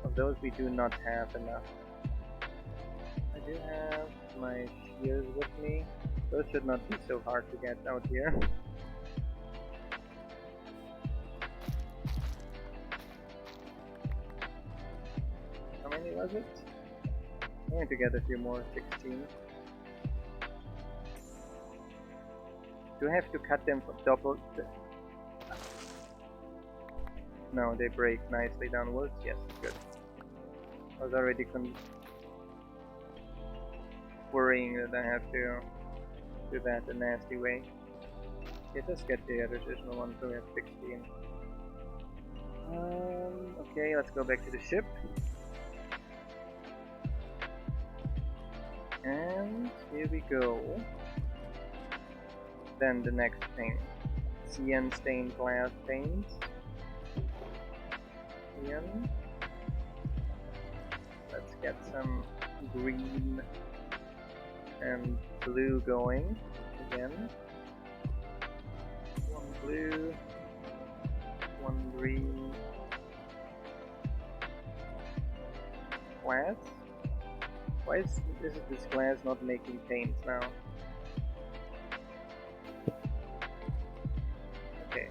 Of those we do not have enough. I do have my shears with me. Those should not be so hard to get out here. How many was it? I need to get a few more, 16. Do I have to cut them for double? No, they break nicely downwards. Yes, good. I was already worrying that I have to do that a nasty way. Okay, let's get the additional one so we have 16. Okay, let's go back to the ship. And here we go. Then the next thing. CN stained glass paints. CN. Let's get some green and blue going again. One blue, one green. Glass? Why is this glass not making paints now? Okay.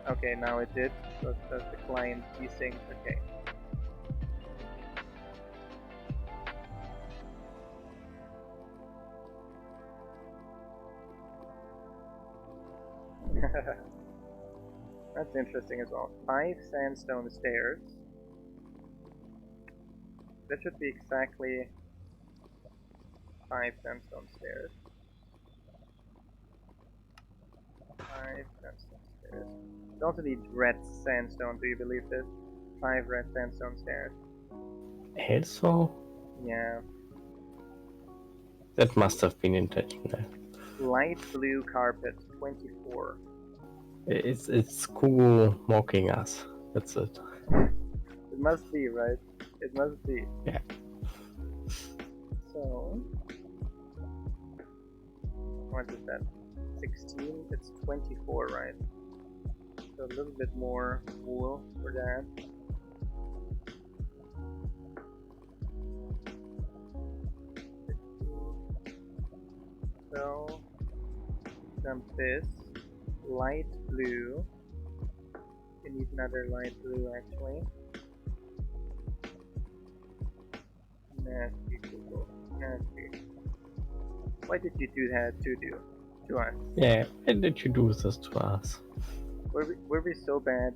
Okay, now it did. So does the client desync? Okay. That's interesting as well. 5 sandstone stairs. That should be exactly 5 sandstone stairs. 5 sandstone stairs. We also need red sandstone, do you believe this? 5 red sandstone stairs. Also, Yeah. that must have been intentional. Light blue carpet, 24. It's cool mocking us. That's it. It must be, right? It must be. Yeah. So, what is that? 16? It's 24, right? So a little bit more wool for that. So, dump this. Light blue. We need another light blue actually. Nasty people. Nasty. Why did you do that to us? Yeah, why did you do this to us? Were we so bad?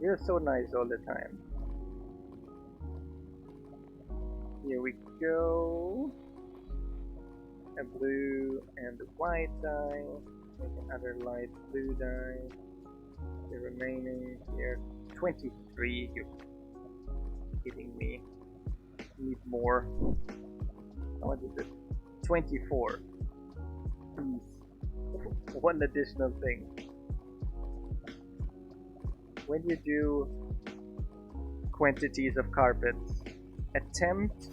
You're so nice all the time. Here we go. A blue and a white dye. Make another light blue dye. The remaining here. 23. You're kidding me. Need more. How much is it? 24. Please. One additional thing. When you do quantities of carpets, attempt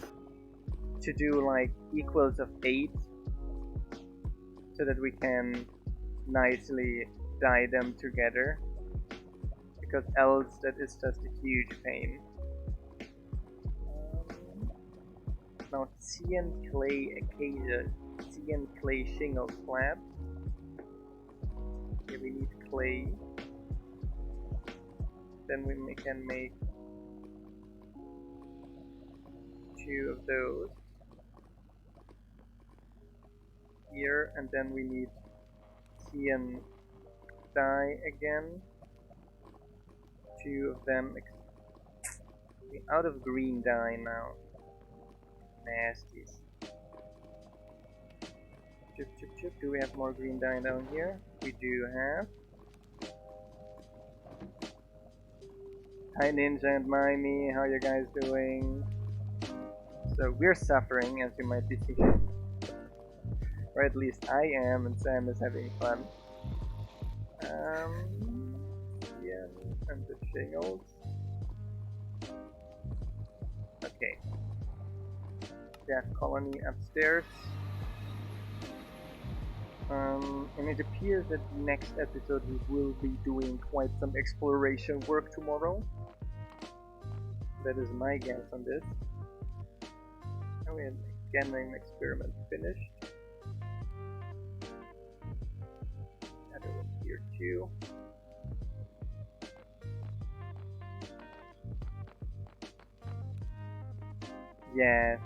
to do like equals of 8 so that we can nicely dye them together, because else that is just a huge pain. Now CN clay acacia, CN clay shingle slab. Here we need clay. Then we can make 2 of those here, and then we need CN dye again. 2 of them. We're out of green dye now. Nasties. Chip, chip, chip. Do we have more green dye down here? We do have. Hi Ninja and Mimey, how you guys doing? So we're suffering, as you might be seeing. Or at least I am, and Sam is having fun. Yeah, and the shingles. Okay. Death colony upstairs. And it appears that next episode we will be doing quite some exploration work tomorrow. That is my guess on this. And we have scanning experiment finished. Another one here too. Yeah.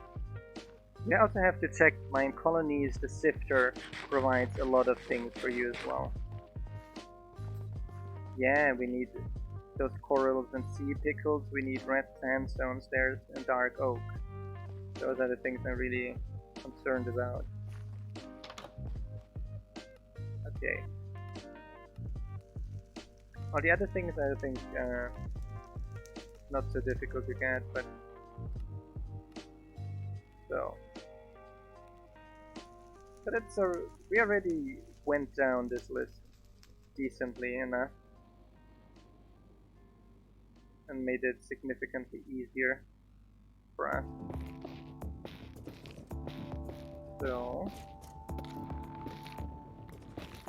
We also have to check Minecolonies. The sifter provides a lot of things for you as well. Yeah, we need those corals and sea pickles. We need red sandstone stairs and dark oak. Those are the things I'm really concerned about. Okay. All the other things I think not so difficult to get, but so. But it's we already went down this list decently enough and made it significantly easier for us. So,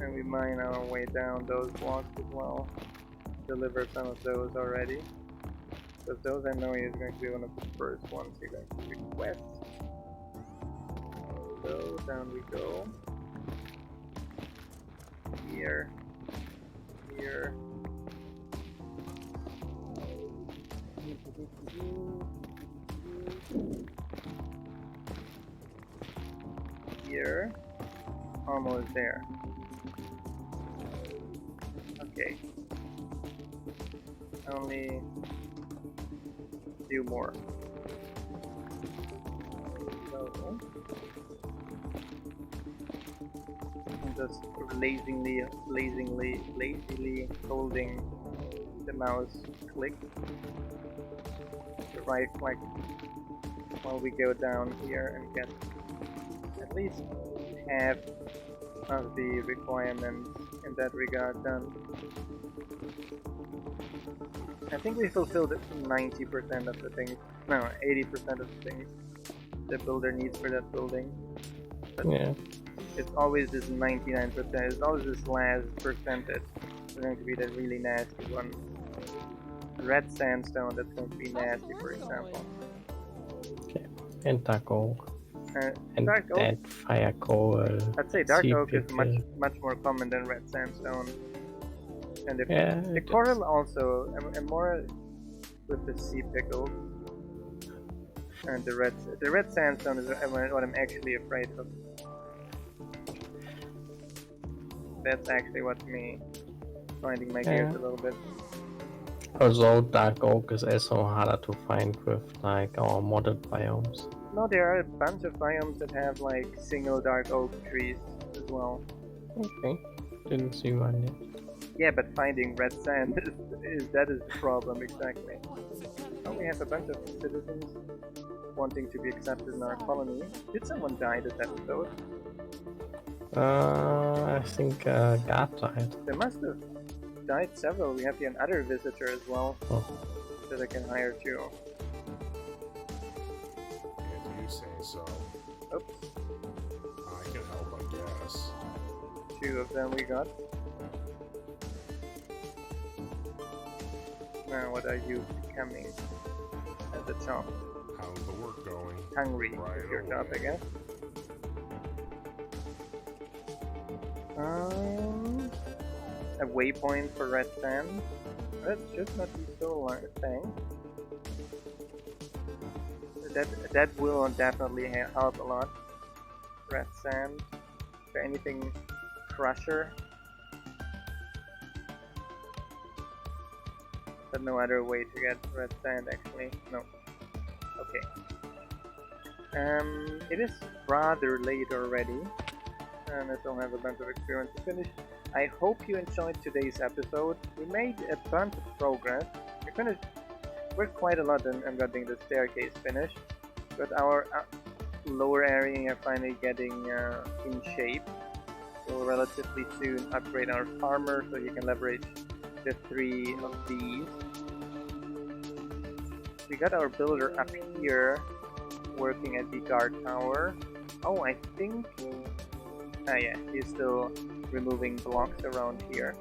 and we mine our way down those blocks as well. Deliver some of those already. Because those I know is going to be one of the first ones you're going to request. So down we go. Here. Here. Here. Almost there. Okay. Only few more. So I'm just lazily holding the mouse click to right click while we go down here and get at least half of the requirements in that regard done. I think we fulfilled 90% of the things, no, 80% of the things the builder needs for that building. But Yeah. it's always this 99%, it's always this last percentage. It's going to be the really nasty one. Red sandstone, that's going to be nasty, for example. Okay. And dark oak. And Dark oak, that fire coal. I'd say dark sea oak is pickle. much more common than red sandstone. And the it coral is. also, I'm more with the sea pickle. And the red sandstone is what I'm actually afraid of. That's actually what's me finding my gears a little bit. Although dark oak is also harder to find with like our modded biomes. No, there are a bunch of biomes that have like single dark oak trees as well. Okay. Didn't see one yet. Yeah, but finding red sand is the problem exactly. Oh, we have a bunch of citizens wanting to be accepted in our colony. Did someone die this episode? I think God died. There must have died several. We have another visitor as well that I can hire too. If you say so. Oops. I can help, I guess. 2 of them we got. Now what are you becoming at the top? How's the work going? Hungry Right is your away. top, I guess. A waypoint for red sand. That should not be so long a thing. That will definitely help a lot. Red sand. Is there anything crusher? But no other way to get red sand actually. No. Okay. It is rather late already, and I still have a bunch of experience to finish. I hope you enjoyed today's episode. We made a bunch of progress. We worked quite a lot on getting the staircase finished, but our lower area are finally getting in shape. We'll relatively soon upgrade our farmer so you can leverage the 3 of these. We got our builder up here working at the guard tower. Oh, I think... Ah yeah, he's still removing blocks around here.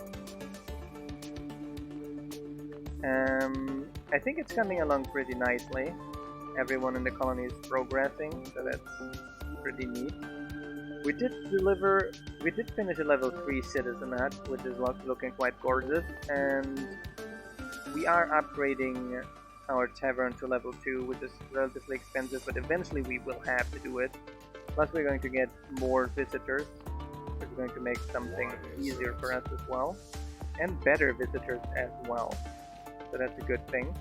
I think it's coming along pretty nicely. Everyone in the colony is progressing, so that's pretty neat. We did finish a level 3 citizen hut, which is looking quite gorgeous, and we are upgrading our tavern to level 2, which is relatively expensive, but eventually we will have to do it. Plus we're going to get more visitors, which is going to make something easier for us as well, and better visitors as well, so that's a good thing.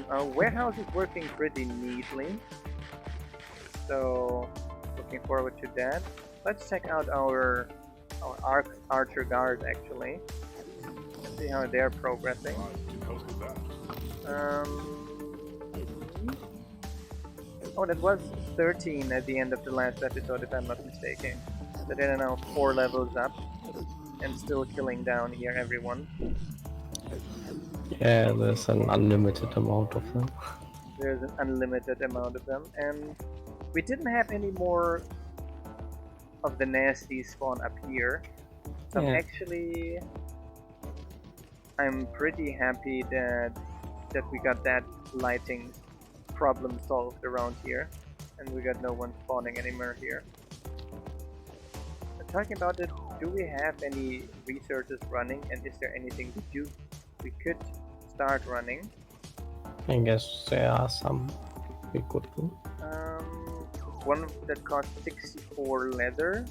Our warehouse is working pretty neatly, so looking forward to that. Let's check out our archer guard actually. See how they're progressing. Oh, that was 13 at the end of the last episode, if I'm not mistaken. So they're now 4 levels up and still killing down here everyone. Yeah, there's an unlimited amount of them. There's an unlimited amount of them, and we didn't have any more of the nasty spawn up here. So Yeah. actually, I'm pretty happy that we got that lighting problem solved around here, and we got no one spawning anymore here. Talking about it, do we have any researches running, and is there anything we could start running? I guess there are some we could do. One that costs 64 leather.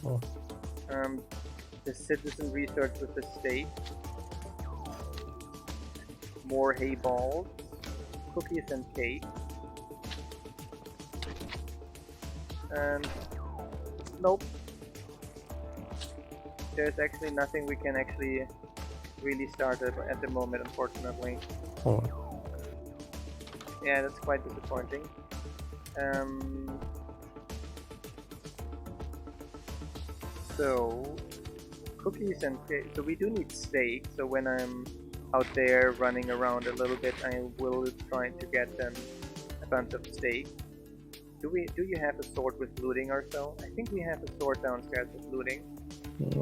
Oh. The citizen research with the state. More hay balls. Cookies and cake. And nope. There's actually nothing we can actually really start at the moment, unfortunately. Oh. Yeah, that's quite disappointing. So cookies and cake. So we do need steak. So when I'm out there running around a little bit, I will try to get them a bunch of steak. Do you have a sword with looting or so? I think we have a sword downstairs with looting.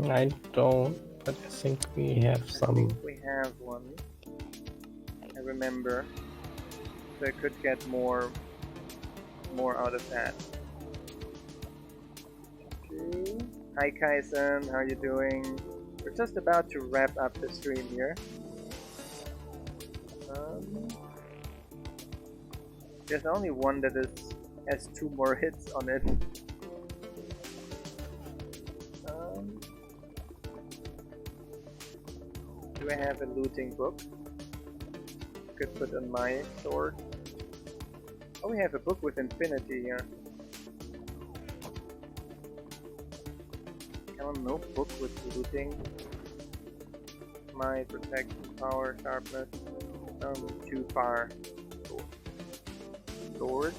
I don't, but I think we have some. I think we have one. I remember. So I could get more out of that. Okay. Hi Kaisen, how are you doing? We're just about to wrap up the stream here. There's only one that has 2 more hits on it. Do I have a looting book? Could put on my sword. Oh, we have a book with infinity here. Come on, no book with looting. My protection, power, sharpness. Too far. Sword.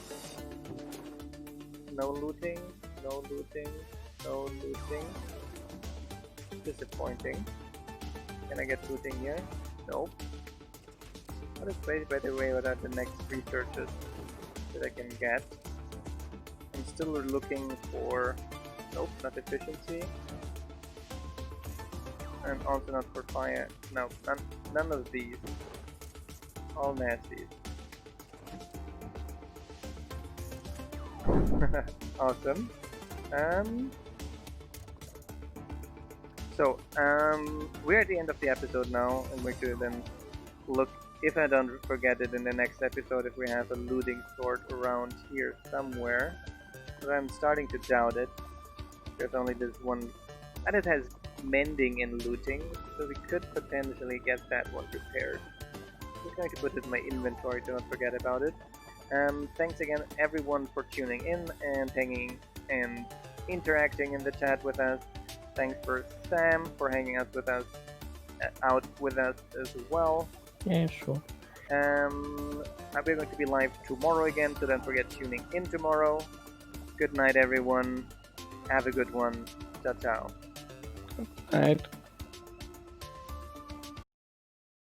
No looting. No looting. No looting. Disappointing. Can I get looting here? Nope. What is crazy, by the way, without the next researches that I can get. I'm still looking for... Nope, not efficiency. And also not for fire. No, none of these. All nasties. Awesome. So, we're at the end of the episode now, and we're going to then look, if I don't forget it in the next episode, if we have a looting sword around here somewhere. But I'm starting to doubt it. There's only this one, and it has mending and looting, so we could potentially get that one repaired. I'm just going to put it in my inventory to not forget about it. Thanks again, everyone, for tuning in and hanging and interacting in the chat with us. Thanks for Sam for hanging out with us as well. Yeah, sure. We're going to be live tomorrow again, so don't forget tuning in tomorrow. Good night, everyone. Have a good one. Ciao, ciao. Right.